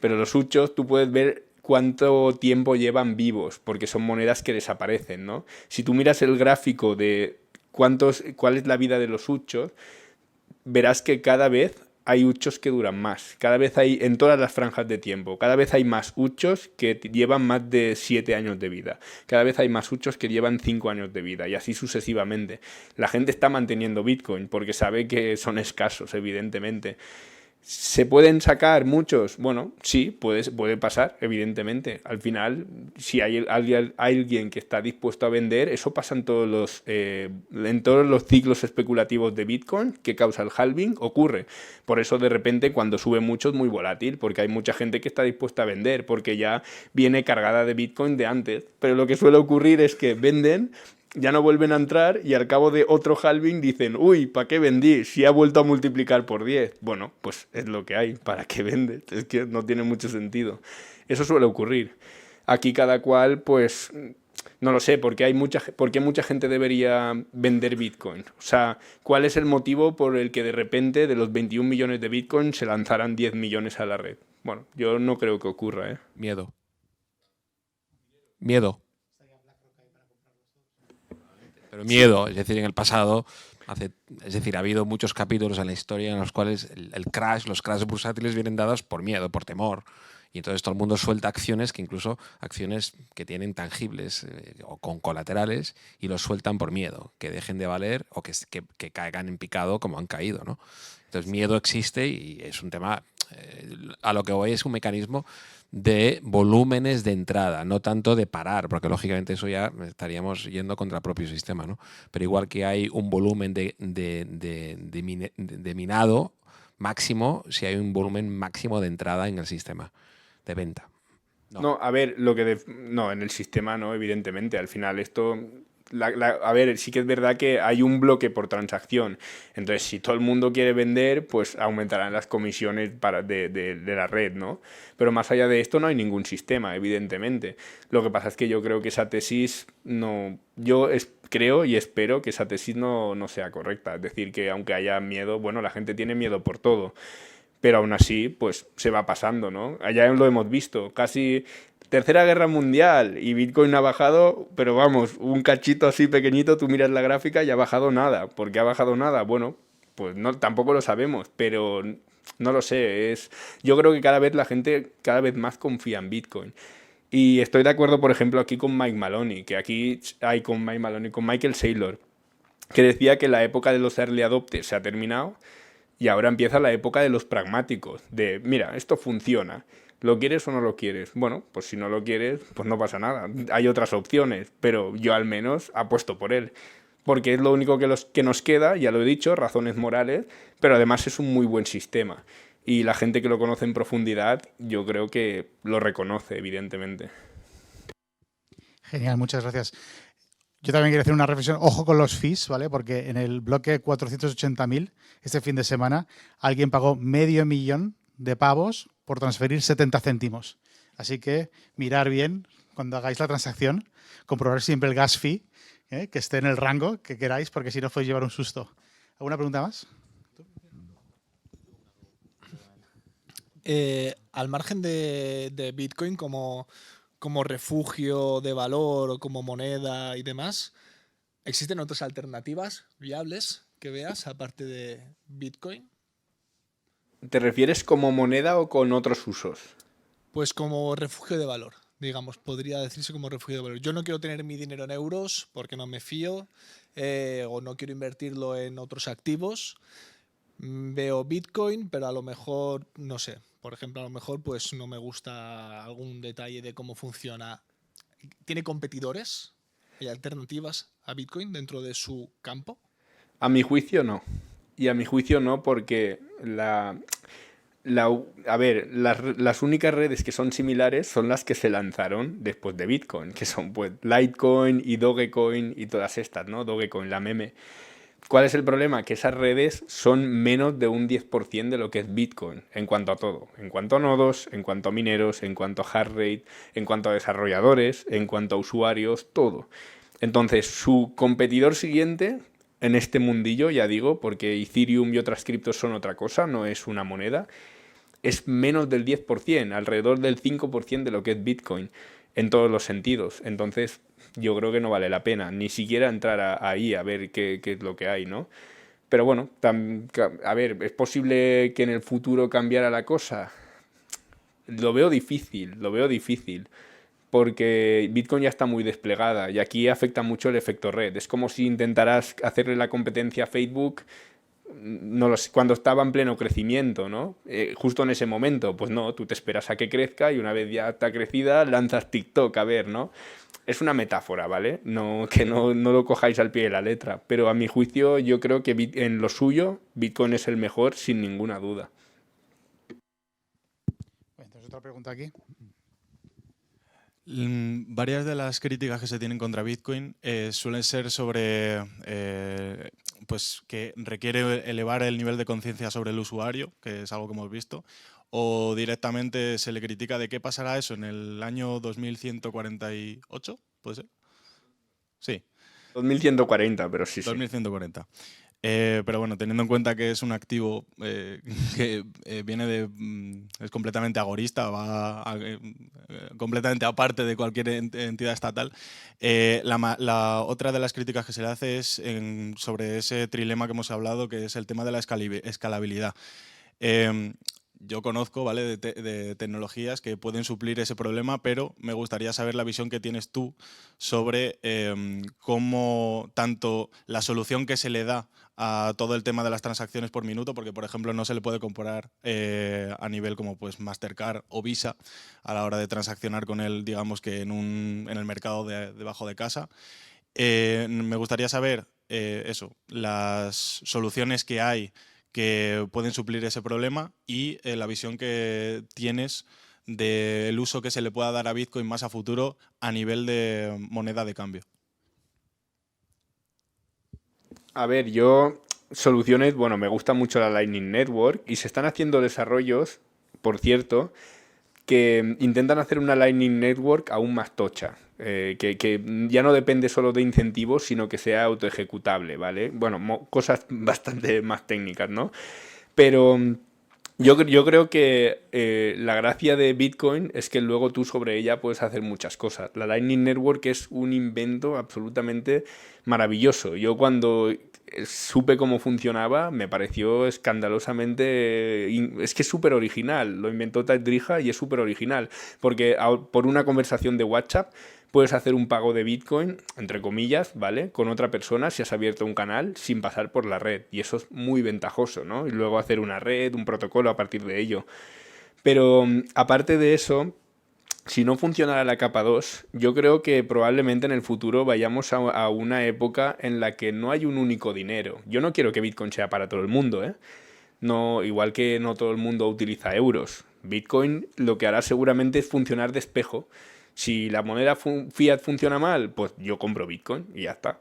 pero los Uchos tú puedes ver cuánto tiempo llevan vivos, porque son monedas que desaparecen, ¿no? Si tú miras el gráfico de cuál es la vida de los Uchos, verás que cada vez hay uchos que duran más. Cada vez hay, en todas las franjas de tiempo, cada vez hay más uchos que llevan más de 7 años de vida. Cada vez hay más uchos que llevan 5 años de vida y así sucesivamente. La gente está manteniendo Bitcoin porque sabe que son escasos, evidentemente. ¿Se pueden sacar muchos? Bueno, sí, puede pasar, evidentemente. Al final, si hay alguien que está dispuesto a vender, eso pasa en todos los ciclos especulativos de Bitcoin que causa el halving, ocurre. Por eso, de repente, cuando sube mucho es muy volátil, porque hay mucha gente que está dispuesta a vender, porque ya viene cargada de Bitcoin de antes. Pero lo que suele ocurrir es que venden, ya no vuelven a entrar y al cabo de otro halving dicen, uy, ¿para qué vendí? Si ha vuelto a multiplicar por 10. Bueno, pues es lo que hay, ¿para qué vendes? Es que no tiene mucho sentido. Eso suele ocurrir. Aquí cada cual, pues, no lo sé, ¿por qué mucha gente debería vender Bitcoin? O sea, ¿cuál es el motivo por el que de repente de los 21 millones de Bitcoin se lanzaran 10 millones a la red? Bueno, yo no creo que ocurra, ¿eh? Miedo. Miedo. Pero miedo, es decir, en el pasado, es decir, ha habido muchos capítulos en la historia en los cuales los crash bursátiles vienen dados por miedo, por temor. Y entonces todo el mundo suelta acciones acciones que tienen tangibles o con colaterales y los sueltan por miedo, que dejen de valer o que caigan en picado como han caído, ¿no? Entonces miedo existe y es un tema, a lo que voy es un mecanismo de volúmenes de entrada, no tanto de parar, porque lógicamente eso ya estaríamos yendo contra el propio sistema, ¿no? Pero igual que hay un volumen de minado máximo, si hay un volumen máximo de entrada en el sistema de venta. No, a ver, no, en el sistema no, evidentemente. Al final esto... a ver, sí que es verdad que hay un bloque por transacción. Entonces, si todo el mundo quiere vender, pues aumentarán las comisiones de la red, ¿no? Pero más allá de esto no hay ningún sistema, evidentemente. Lo que pasa es que yo creo que esa tesis no... creo y espero que esa tesis no sea correcta. Es decir, que aunque haya miedo, bueno, la gente tiene miedo por todo. Pero aún así, pues se va pasando, ¿no? Allá lo hemos visto, casi Tercera Guerra Mundial y Bitcoin ha bajado, pero vamos, un cachito así pequeñito, tú miras la gráfica y ha bajado nada. ¿Por qué ha bajado nada? Bueno, pues no, tampoco lo sabemos, pero no lo sé. Yo creo que cada vez la gente cada vez más confía en Bitcoin. Y estoy de acuerdo, por ejemplo, aquí con Mike Maloney, que aquí hay con Mike Maloney, con Michael Saylor, que decía que la época de los early adopters se ha terminado. Y ahora empieza la época de los pragmáticos, de, mira, esto funciona, ¿lo quieres o no lo quieres? Bueno, pues si no lo quieres, pues no pasa nada, hay otras opciones, pero yo al menos apuesto por él. porque es lo único que nos queda, ya lo he dicho, razones morales, pero además es un muy buen sistema. Y la gente que lo conoce en profundidad, yo creo que lo reconoce, evidentemente. Genial, muchas gracias. Yo también quiero hacer una reflexión. Ojo con los fees, ¿vale? Porque en el bloque 480.000, este fin de semana, alguien pagó $500.000 por transferir 70 céntimos. Así que mirar bien cuando hagáis la transacción, comprobar siempre el gas fee, que esté en el rango que queráis, porque si no podéis llevar un susto. ¿Alguna pregunta más? Al margen de Bitcoin como refugio de valor o como moneda y demás, ¿existen otras alternativas viables que veas aparte de Bitcoin? ¿Te refieres como moneda o con otros usos? Pues como refugio de valor, digamos, podría decirse como refugio de valor. Yo no quiero tener mi dinero en euros porque no me fío, o no quiero invertirlo en otros activos. Veo Bitcoin, pero a lo mejor, no sé, por ejemplo, a lo mejor pues no me gusta algún detalle de cómo funciona. ¿Tiene competidores y alternativas a Bitcoin dentro de su campo? A mi juicio no. Y a mi juicio no porque a ver, las únicas redes que son similares son las que se lanzaron después de Bitcoin, que son pues Litecoin y Dogecoin y todas estas, ¿no? Dogecoin, la meme. ¿Cuál es el problema? Que esas redes son menos de un 10% de lo que es Bitcoin en cuanto a todo. En cuanto a nodos, en cuanto a mineros, en cuanto a hash rate, en cuanto a desarrolladores, en cuanto a usuarios, todo. Entonces, su competidor siguiente en este mundillo, ya digo, porque Ethereum y otras criptos son otra cosa, no es una moneda, es menos del 10%, alrededor del 5% de lo que es Bitcoin, en todos los sentidos. Entonces, yo creo que no vale la pena, ni siquiera entrar ahí a ver qué es lo que hay, ¿no? Pero bueno, a ver, ¿es posible que en el futuro cambiara la cosa? Lo veo difícil, porque Bitcoin ya está muy desplegada y aquí afecta mucho el efecto red. Es como si intentaras hacerle la competencia a Facebook, no lo sé, cuando estaba en pleno crecimiento, ¿no? Justo en ese momento, pues no, tú te esperas a que crezca y una vez ya está crecida, lanzas TikTok, a ver, ¿no? Es una metáfora, ¿vale? No, que no lo cojáis al pie de la letra, pero a mi juicio yo creo que en lo suyo Bitcoin es el mejor sin ninguna duda. Entonces, otra pregunta aquí. Varias de las críticas que se tienen contra Bitcoin suelen ser sobre pues que requiere elevar el nivel de conciencia sobre el usuario, que es algo que hemos visto, o directamente se le critica de qué pasará eso en el año 2148, ¿puede ser? Sí. 2140, pero sí, sí. 2140. Pero bueno, teniendo en cuenta que es un activo que viene es completamente agorista, completamente aparte de cualquier entidad estatal, la otra de las críticas que se le hace es sobre ese trilema que hemos hablado, que es el tema de la escalabilidad. Yo conozco, ¿vale?, de tecnologías que pueden suplir ese problema, pero me gustaría saber la visión que tienes tú sobre cómo tanto la solución que se le da a todo el tema de las transacciones por minuto, porque por ejemplo no se le puede comparar a nivel como pues Mastercard o Visa a la hora de transaccionar con él, digamos que en el mercado debajo de casa. Me gustaría saber eso, las soluciones que hay que pueden suplir ese problema y la visión que tienes del uso que se le pueda dar a Bitcoin más a futuro a nivel de moneda de cambio. A ver, soluciones, bueno, me gusta mucho la Lightning Network y se están haciendo desarrollos, por cierto, que intentan hacer una Lightning Network aún más tocha, que ya no depende solo de incentivos, sino que sea autoejecutable, ¿vale? Bueno, cosas bastante más técnicas, ¿no? Pero yo creo que la gracia de Bitcoin es que luego tú sobre ella puedes hacer muchas cosas. La Lightning Network es un invento absolutamente maravilloso. Yo cuando supe cómo funcionaba me pareció escandalosamente... Es que es súper original. Lo inventó Tad Drija y es súper original. Porque por una conversación de WhatsApp puedes hacer un pago de Bitcoin, entre comillas, ¿vale?, con otra persona si has abierto un canal sin pasar por la red. Y eso es muy ventajoso, ¿no? Y luego hacer una red, un protocolo a partir de ello. Pero aparte de eso, si no funcionara la capa 2, yo creo que probablemente en el futuro vayamos a una época en la que no hay un único dinero. Yo no quiero que Bitcoin sea para todo el mundo, ¿eh? No, igual que no todo el mundo utiliza euros. Bitcoin lo que hará seguramente es funcionar de espejo. Si la moneda fiat funciona mal, pues yo compro Bitcoin y ya está.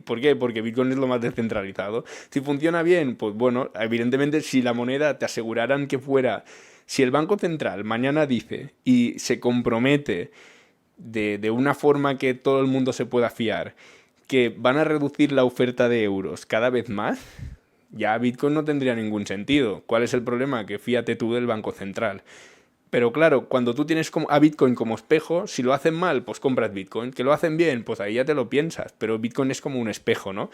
¿Por qué? Porque Bitcoin es lo más descentralizado. Si funciona bien, pues bueno, evidentemente si la moneda te aseguraran que fuera... Si el Banco Central mañana dice y se compromete de una forma que todo el mundo se pueda fiar, que van a reducir la oferta de euros cada vez más, ya Bitcoin no tendría ningún sentido. ¿Cuál es el problema? Que fíate tú del Banco Central. Pero claro, cuando tú tienes a Bitcoin como espejo, si lo hacen mal, pues compras Bitcoin. Que lo hacen bien, pues ahí ya te lo piensas. Pero Bitcoin es como un espejo, ¿no?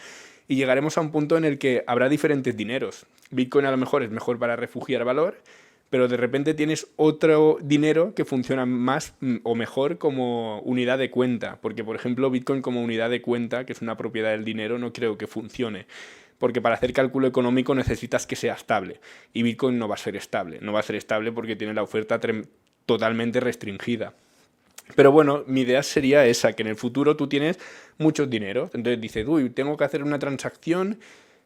Y llegaremos a un punto en el que habrá diferentes dineros. Bitcoin a lo mejor es mejor para refugiar valor, pero de repente tienes otro dinero que funciona más o mejor como unidad de cuenta. Porque, por ejemplo, Bitcoin como unidad de cuenta, que es una propiedad del dinero, no creo que funcione. Porque para hacer cálculo económico necesitas que sea estable. Y Bitcoin no va a ser estable. No va a ser estable porque tiene la oferta totalmente restringida. Pero bueno, mi idea sería esa, que en el futuro tú tienes muchos dineros. Entonces dices, uy, tengo que hacer una transacción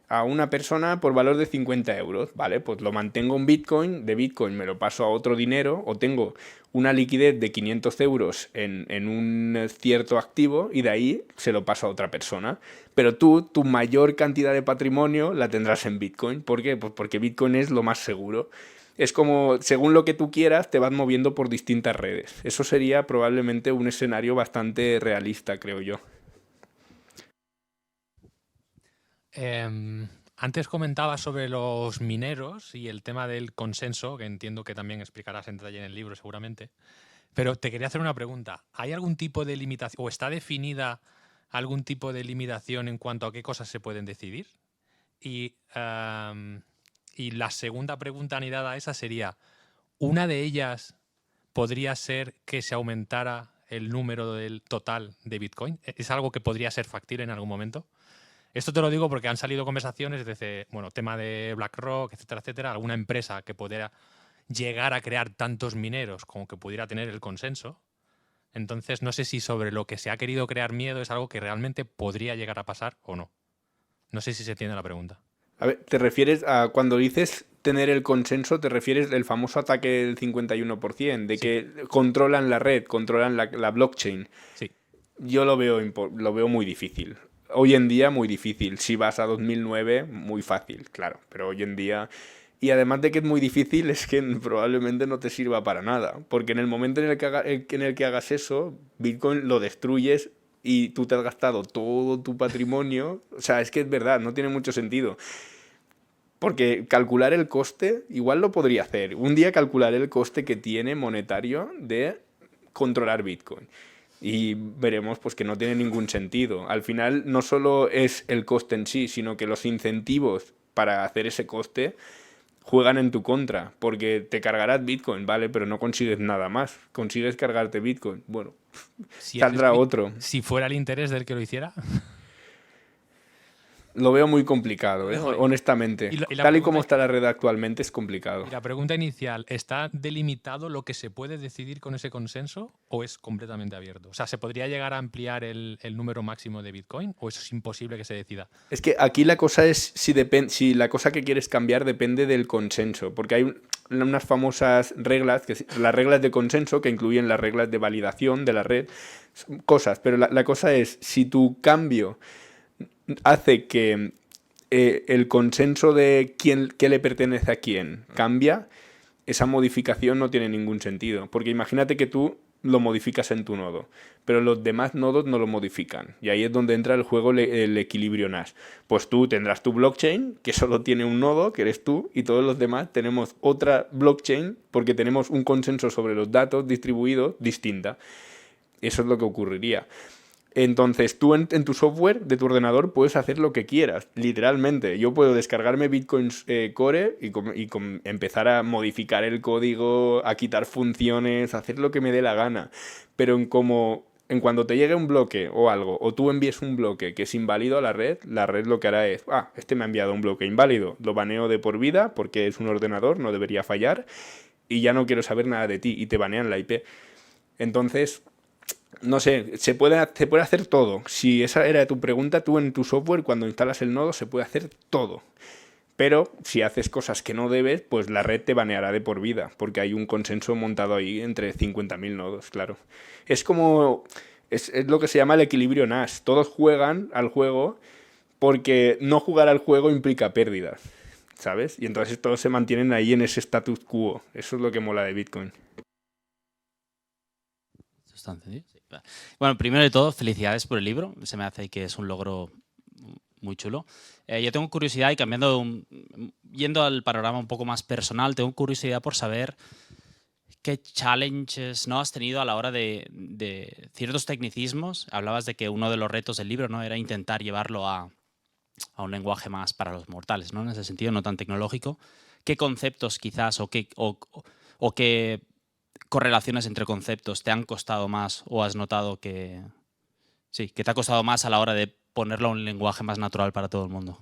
a una persona por valor de 50 euros. Vale, pues lo mantengo en Bitcoin, de Bitcoin me lo paso a otro dinero, o tengo una liquidez de 500 euros en un cierto activo y de ahí se lo paso a otra persona. Pero tú, tu mayor cantidad de patrimonio la tendrás en Bitcoin. ¿Por qué? Pues porque Bitcoin es lo más seguro. Es como, según lo que tú quieras, te vas moviendo por distintas redes. Eso sería probablemente un escenario bastante realista, creo yo. Antes comentaba sobre los mineros y el tema del consenso, que entiendo que también explicarás en detalle en el libro seguramente, pero te quería hacer una pregunta. ¿Hay algún tipo de limitación o está definida algún tipo de limitación en cuanto a qué cosas se pueden decidir? Y la segunda pregunta anidada a esa sería, ¿una de ellas podría ser que se aumentara el número del total de Bitcoin? ¿Es algo que podría ser factible en algún momento? Esto te lo digo porque han salido conversaciones desde, bueno, tema de BlackRock, etcétera, etcétera, alguna empresa que pudiera llegar a crear tantos mineros como que pudiera tener el consenso. Entonces, no sé si sobre lo que se ha querido crear miedo es algo que realmente podría llegar a pasar o no. No sé si se entiende la pregunta. A ver, ¿te refieres a cuando dices tener el consenso, te refieres al famoso ataque del 51%, de Sí. que controlan la red, controlan la blockchain? Sí. Yo lo veo muy difícil. Hoy en día muy difícil. Si vas a 2009, muy fácil, claro. Pero hoy en día... Y además de que es muy difícil, es que probablemente no te sirva para nada. Porque en el momento en el que hagas eso, Bitcoin lo destruyes y tú te has gastado todo tu patrimonio. O sea, es que es verdad, no tiene mucho sentido. Porque calcular el coste, igual lo podría hacer. Un día calcularé el coste que tiene monetario de controlar Bitcoin. Y veremos pues que no tiene ningún sentido. Al final no solo es el coste en sí, sino que los incentivos para hacer ese coste juegan en tu contra, porque te cargarás Bitcoin, ¿vale? Pero no consigues nada más. Consigues cargarte Bitcoin. Bueno, saldrá otro. Si fuera el interés del que lo hiciera. Lo veo muy complicado, ¿eh? No, Honestamente. y la Tal y como pregunta- está la red actualmente es complicado. Y la pregunta inicial, ¿está delimitado lo que se puede decidir con ese consenso o es completamente abierto? O sea, ¿se podría llegar a ampliar el número máximo de Bitcoin o eso es imposible que se decida? Es que aquí la cosa es si la cosa que quieres cambiar depende del consenso, porque hay unas famosas reglas, las reglas de consenso, que incluyen las reglas de validación de la red, cosas, pero la cosa es, si tu cambio hace que el consenso de qué le pertenece a quién cambia, esa modificación no tiene ningún sentido, porque imagínate que tú lo modificas en tu nodo, pero los demás nodos no lo modifican. Y ahí es donde entra el juego el equilibrio Nash. Pues tú tendrás tu blockchain, que solo tiene un nodo, que eres tú, y todos los demás tenemos otra blockchain, porque tenemos un consenso sobre los datos distribuidos distinta. Eso es lo que ocurriría. Entonces tú en tu software de tu ordenador puedes hacer lo que quieras, literalmente. Yo puedo descargarme Bitcoin Core y empezar a modificar el código, a quitar funciones, a hacer lo que me dé la gana. Pero en cuando te llegue un bloque o algo, o tú envíes un bloque que es inválido a la red lo que hará es, este me ha enviado un bloque inválido, lo baneo de por vida porque es un ordenador, no debería fallar, y ya no quiero saber nada de ti, y te banean la IP. Entonces, no sé, se puede hacer todo. Si esa era tu pregunta, tú en tu software, cuando instalas el nodo, se puede hacer todo. Pero si haces cosas que no debes, pues la red te baneará de por vida, porque hay un consenso montado ahí entre 50.000 nodos, claro. Es como... Es lo que se llama el equilibrio Nash. Todos juegan al juego porque no jugar al juego implica pérdidas, ¿sabes? Y entonces todos se mantienen ahí en ese status quo. Eso es lo que mola de Bitcoin. ¿Está encendido? Sí. Bueno, primero de todo, felicidades por el libro. Se me hace que es un logro muy chulo. Yo tengo curiosidad y yendo al panorama un poco más personal, tengo curiosidad por saber qué challenges, ¿no?, has tenido a la hora de ciertos tecnicismos. Hablabas de que uno de los retos del libro, ¿no?, era intentar llevarlo a un lenguaje más para los mortales, ¿no?, en ese sentido, no tan tecnológico. ¿Qué conceptos quizás o qué correlaciones entre conceptos te han costado más o has notado que te ha costado más a la hora de ponerlo a un lenguaje más natural para todo el mundo?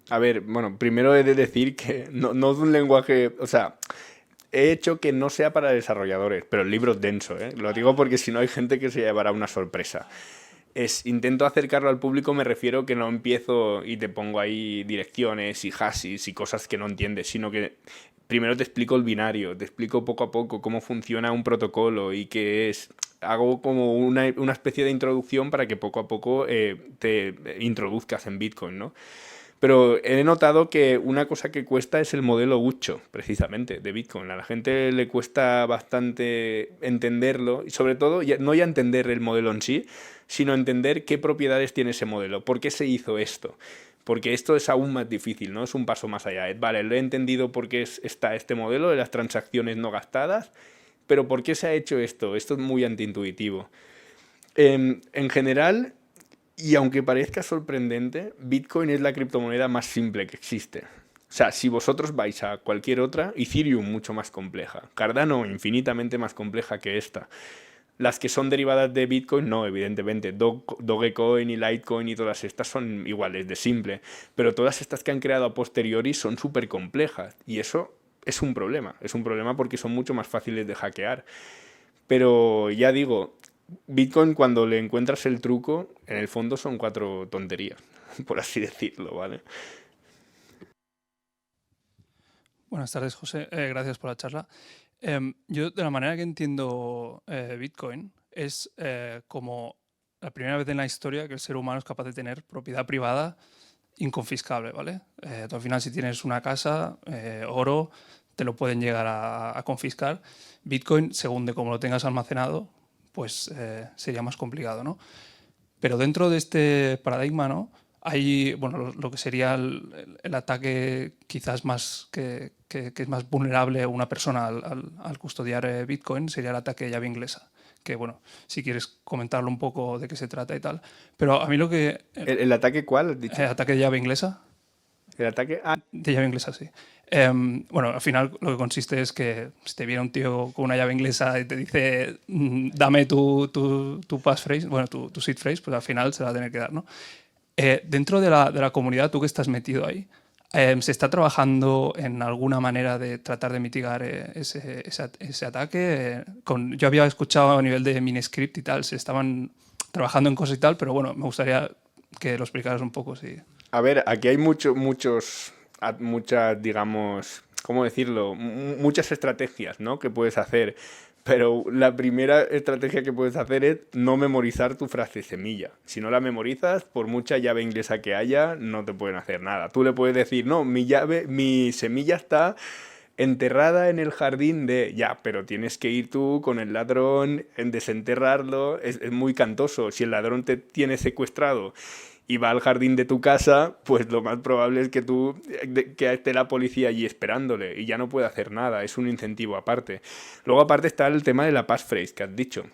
A ver, bueno, primero he de decir que no es un lenguaje... O sea, he hecho que no sea para desarrolladores, pero el libro es denso, ¿eh? Lo digo porque si no hay gente que se llevará una sorpresa. Intento acercarlo al público, me refiero que no empiezo y te pongo ahí direcciones y hashes y cosas que no entiendes, sino que primero te explico el binario, te explico poco a poco cómo funciona un protocolo y qué es... Hago como una especie de introducción para que poco a poco te introduzcas en Bitcoin, ¿no? Pero he notado que una cosa que cuesta es el modelo Ucho, precisamente, de Bitcoin. A la gente le cuesta bastante entenderlo y sobre todo no ya entender el modelo en sí, sino entender qué propiedades tiene ese modelo, por qué se hizo esto. Porque esto es aún más difícil, ¿no? Es un paso más allá. Vale, lo he entendido por qué está este modelo de las transacciones no gastadas, pero ¿por qué se ha hecho esto? Esto es muy antiintuitivo. En general, y aunque parezca sorprendente, Bitcoin es la criptomoneda más simple que existe. O sea, si vosotros vais a cualquier otra, Ethereum mucho más compleja, Cardano infinitamente más compleja que esta. Las que son derivadas de Bitcoin, no, evidentemente. Dogecoin y Litecoin y todas estas son iguales de simple. Pero todas estas que han creado a posteriori son súper complejas. Y eso es un problema. Es un problema porque son mucho más fáciles de hackear. Pero ya digo, Bitcoin, cuando le encuentras el truco, en el fondo son 4 tonterías, por así decirlo, ¿vale? Buenas tardes, José. Gracias por la charla. Yo, de la manera que entiendo Bitcoin, es como la primera vez en la historia que el ser humano es capaz de tener propiedad privada inconfiscable, ¿vale? Tú, al final, si tienes una casa, oro, te lo pueden llegar a confiscar. Bitcoin, según de cómo lo tengas almacenado, pues sería más complicado, ¿no? Pero dentro de este paradigma, ¿no?, hay, bueno, lo que sería el ataque quizás más que es más vulnerable a una persona al custodiar Bitcoin, sería el ataque de llave inglesa. Que, bueno, si quieres comentarlo un poco de qué se trata y tal. Pero a mí lo que... ¿El ataque cuál has dicho? El ataque de llave inglesa. ¿El ataque? Ah. De llave inglesa, sí. Bueno, al final lo que consiste es que si te viene un tío con una llave inglesa y te dice dame tu passphrase, bueno, tu seed phrase, pues al final se la va a tener que dar, ¿no? Dentro de la comunidad, tú que estás metido ahí, ¿se está trabajando en alguna manera de tratar de mitigar ese ataque? Yo había escuchado a nivel de Miniscript y tal, se estaban trabajando en cosas y tal, pero bueno, me gustaría que lo explicaras un poco, sí. A ver, aquí hay muchas, digamos, ¿cómo decirlo? Muchas estrategias, ¿no?, que puedes hacer. Pero la primera estrategia que puedes hacer es no memorizar tu frase semilla. Si no la memorizas, por mucha llave inglesa que haya, no te pueden hacer nada. Tú le puedes decir, no, mi semilla está enterrada en el jardín de... Ya, pero tienes que ir tú con el ladrón, en desenterrarlo. Es muy cantoso. Si el ladrón te tiene secuestrado y va al jardín de tu casa, pues lo más probable es que que esté la policía allí esperándole y ya no puede hacer nada, es un incentivo aparte. Luego aparte está el tema de la passphrase que has dicho.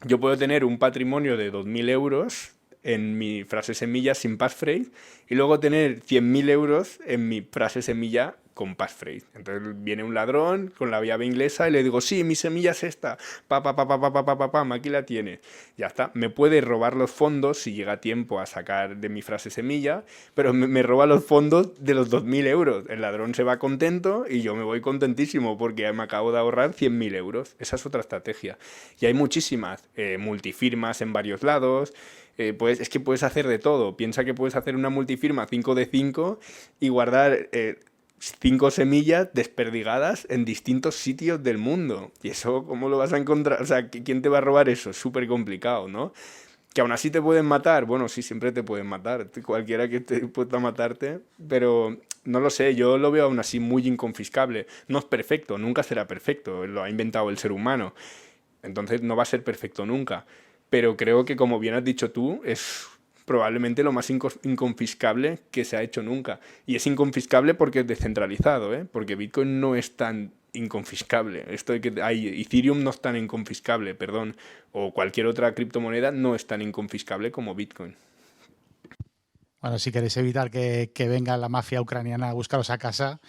Yo puedo tener un patrimonio de 2.000 euros en mi frase semilla sin passphrase y luego tener 100.000 euros en mi frase semilla con passphrase. Entonces viene un ladrón con la llave inglesa y le digo, sí, mi semilla es esta, aquí la tienes. Ya está, me puede robar los fondos si llega a tiempo a sacar de mi frase semilla, pero me roba los fondos de los 2.000 euros. El ladrón se va contento y yo me voy contentísimo porque me acabo de ahorrar 100.000 euros. Esa es otra estrategia. Y hay muchísimas, multifirmas en varios lados. Es que puedes hacer de todo. Piensa que puedes hacer una multifirma 5 de 5 y guardar 5 semillas desperdigadas en distintos sitios del mundo. ¿Y eso cómo lo vas a encontrar? O sea, ¿quién te va a robar eso? Es súper complicado, ¿no? Que aún así te pueden matar. Bueno, sí, siempre te pueden matar. Cualquiera que esté dispuesto a matarte. Pero no lo sé, yo lo veo aún así muy inconfiscable. No es perfecto, nunca será perfecto. Lo ha inventado el ser humano. Entonces no va a ser perfecto nunca. Pero creo que, como bien has dicho tú, es probablemente lo más inconfiscable que se ha hecho nunca. Y es inconfiscable porque es descentralizado, ¿eh? Porque Bitcoin no es tan inconfiscable. Esto de que Ethereum no es tan inconfiscable, perdón, o cualquier otra criptomoneda no es tan inconfiscable como Bitcoin. Bueno, si queréis evitar que venga la mafia ucraniana a buscaros a casa,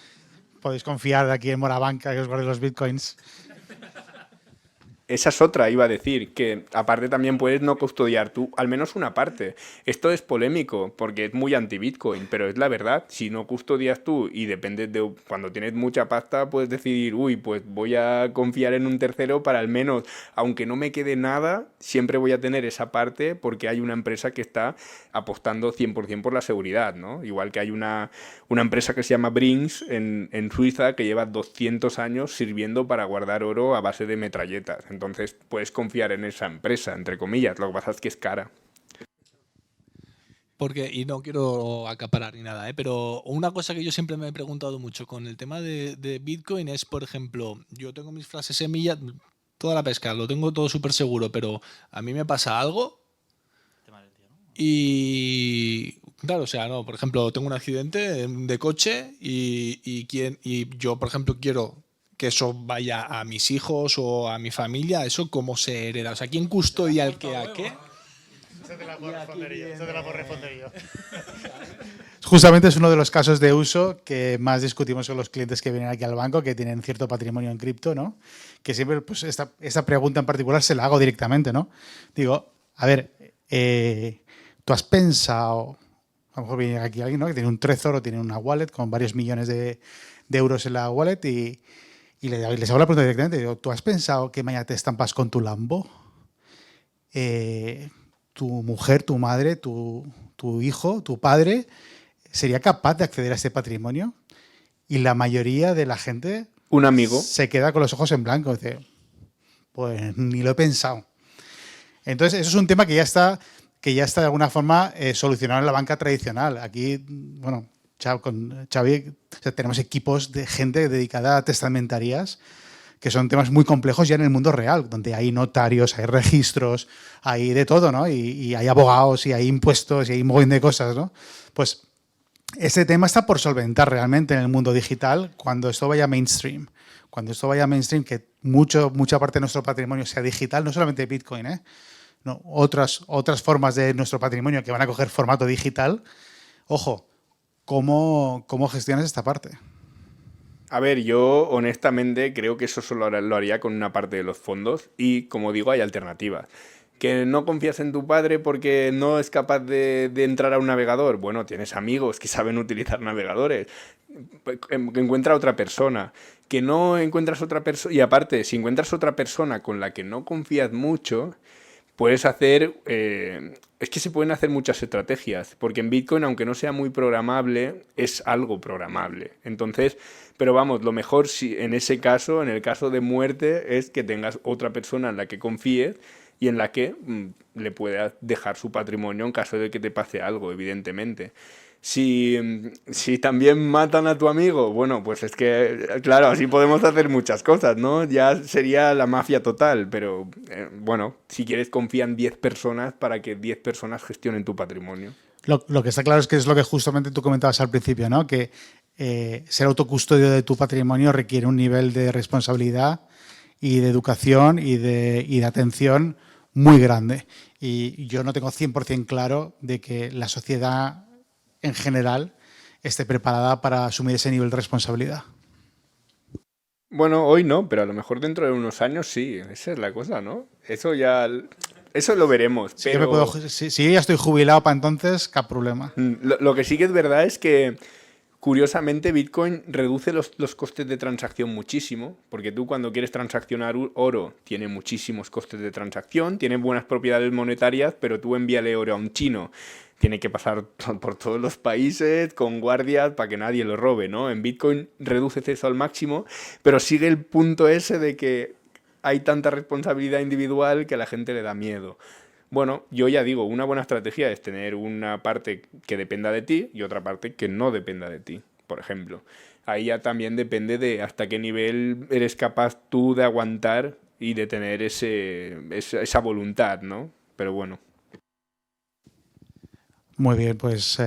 podéis confiar de aquí en Morabanca que os guarde los Bitcoins. Esa es otra, iba a decir, que aparte también puedes no custodiar tú, al menos una parte. Esto es polémico porque es muy anti-Bitcoin, pero es la verdad. Si no custodias tú y dependes de cuando tienes mucha pasta, puedes decidir, uy, pues voy a confiar en un tercero para al menos, aunque no me quede nada, siempre voy a tener esa parte porque hay una empresa que está apostando 100% por la seguridad, ¿no? Igual que hay una empresa que se llama Brinks en Suiza que lleva 200 años sirviendo para guardar oro a base de metralletas. Entonces puedes confiar en esa empresa, entre comillas. Lo que pasa es que es cara. Porque, y no quiero acaparar ni nada, pero una cosa que yo siempre me he preguntado mucho con el tema de Bitcoin es, por ejemplo, yo tengo mis frases semillas, toda la pesca, lo tengo todo súper seguro, pero a mí me pasa algo y claro, o sea, no, por ejemplo, tengo un accidente de coche y yo, por ejemplo, quiero que eso vaya a mis hijos o a mi familia, ¿eso cómo se hereda? O sea, ¿quién custodia el qué a qué? Eso te la puedo responder yo. Justamente es uno de los casos de uso que más discutimos con los clientes que vienen aquí al banco, que tienen cierto patrimonio en cripto, ¿no? Que siempre, pues, esta pregunta en particular se la hago directamente, ¿no? Digo, a ver, ¿tú has pensado, a lo mejor viene aquí alguien, ¿no?, que tiene un Trezor o tiene una wallet con varios millones de euros en la wallet y les hago la pregunta directamente, digo, ¿tú has pensado que mañana te estampas con tu Lambo? Tu mujer, tu madre, tu hijo, tu padre, ¿sería capaz de acceder a este patrimonio? Y la mayoría de la gente, un amigo, se queda con los ojos en blanco. Dice, pues ni lo he pensado. Entonces, eso es un tema que ya está de alguna forma solucionado en la banca tradicional. Aquí, bueno, con Xavi, o sea, tenemos equipos de gente dedicada a testamentarias, que son temas muy complejos ya en el mundo real, donde hay notarios, hay registros, hay de todo, ¿no? Y hay abogados, y hay impuestos, y hay un montón de cosas, ¿no? Pues ese tema está por solventar realmente en el mundo digital cuando esto vaya mainstream. Cuando esto vaya mainstream, que mucha parte de nuestro patrimonio sea digital, no solamente Bitcoin, no, otras formas de nuestro patrimonio que van a coger formato digital. Ojo, ¿cómo gestionas esta parte? A ver, yo honestamente creo que eso solo lo haría con una parte de los fondos y, como digo, hay alternativas. ¿Que no confías en tu padre porque no es capaz de entrar a un navegador? Bueno, tienes amigos que saben utilizar navegadores. Encuentra otra persona. Que no encuentras otra persona. Y aparte, si encuentras otra persona con la que no confías mucho, puedes hacer... es que se pueden hacer muchas estrategias. Porque en Bitcoin, aunque no sea muy programable, es algo programable. Entonces... Pero vamos, lo mejor si en ese caso, en el caso de muerte, es que tengas otra persona en la que confíes y en la que le puedas dejar su patrimonio en caso de que te pase algo, evidentemente. Si también matan a tu amigo, bueno, pues es que, claro, así podemos hacer muchas cosas, ¿no? Ya sería la mafia total, pero bueno, si quieres confía en 10 personas para que 10 personas gestionen tu patrimonio. Lo que está claro es que es lo que justamente tú comentabas al principio, ¿no? Que ser autocustodio de tu patrimonio requiere un nivel de responsabilidad y de educación y de atención muy grande. Y yo no tengo 100% claro de que la sociedad en general esté preparada para asumir ese nivel de responsabilidad. Bueno, hoy no, pero a lo mejor dentro de unos años sí, esa es la cosa, ¿no? Eso lo veremos. Si, pero... si yo ya estoy jubilado para entonces, ¿qué problema? Lo que sí que es verdad es que, curiosamente, Bitcoin reduce los costes de transacción muchísimo, porque tú cuando quieres transaccionar oro, tiene muchísimos costes de transacción, tiene buenas propiedades monetarias, pero tú envíale oro a un chino, tiene que pasar por todos los países con guardias para que nadie lo robe, ¿no? En Bitcoin reduces eso al máximo, pero sigue el punto ese de que hay tanta responsabilidad individual que a la gente le da miedo. Bueno, yo ya digo, una buena estrategia es tener una parte que dependa de ti y otra parte que no dependa de ti, por ejemplo. Ahí ya también depende de hasta qué nivel eres capaz tú de aguantar y de tener esa voluntad, ¿no? Pero bueno. Muy bien, pues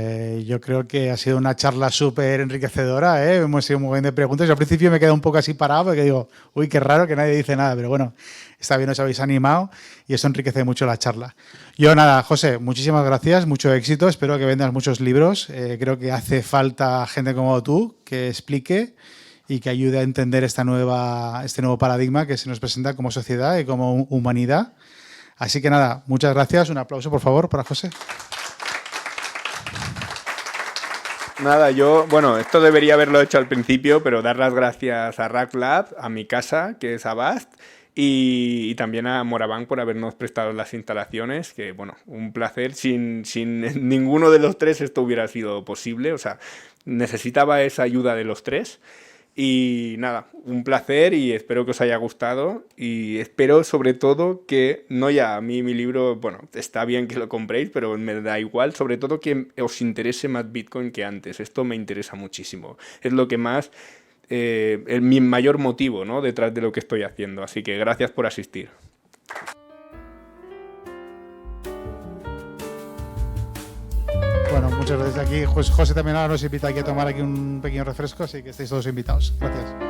yo creo que ha sido una charla súper enriquecedora, ¿eh? Hemos sido muy bien de preguntas. Yo al principio me quedé un poco así parado porque digo, uy, qué raro que nadie dice nada, pero bueno, está bien, os habéis animado y eso enriquece mucho la charla. Yo nada, José, muchísimas gracias, mucho éxito, espero que vendas muchos libros. Creo que hace falta gente como tú que explique y que ayude a entender este nuevo paradigma que se nos presenta como sociedad y como humanidad. Así que nada, muchas gracias. Un aplauso, por favor, para José. Nada, esto debería haberlo hecho al principio, pero dar las gracias a Rack Lab, a mi casa, que es Avast, y también a Moraván por habernos prestado las instalaciones, que bueno, un placer. Sin ninguno de los tres esto hubiera sido posible, o sea, necesitaba esa ayuda de los tres. Y nada, un placer y espero que os haya gustado y espero sobre todo que, no ya a mí mi libro, bueno, está bien que lo compréis, pero me da igual, sobre todo que os interese más Bitcoin que antes. Esto me interesa muchísimo. Es lo que más, mi mayor motivo, ¿no?, detrás de lo que estoy haciendo. Así que gracias por asistir. Bueno, muchas gracias aquí. José también ahora nos invita aquí a tomar aquí un pequeño refresco, así que estáis todos invitados. Gracias.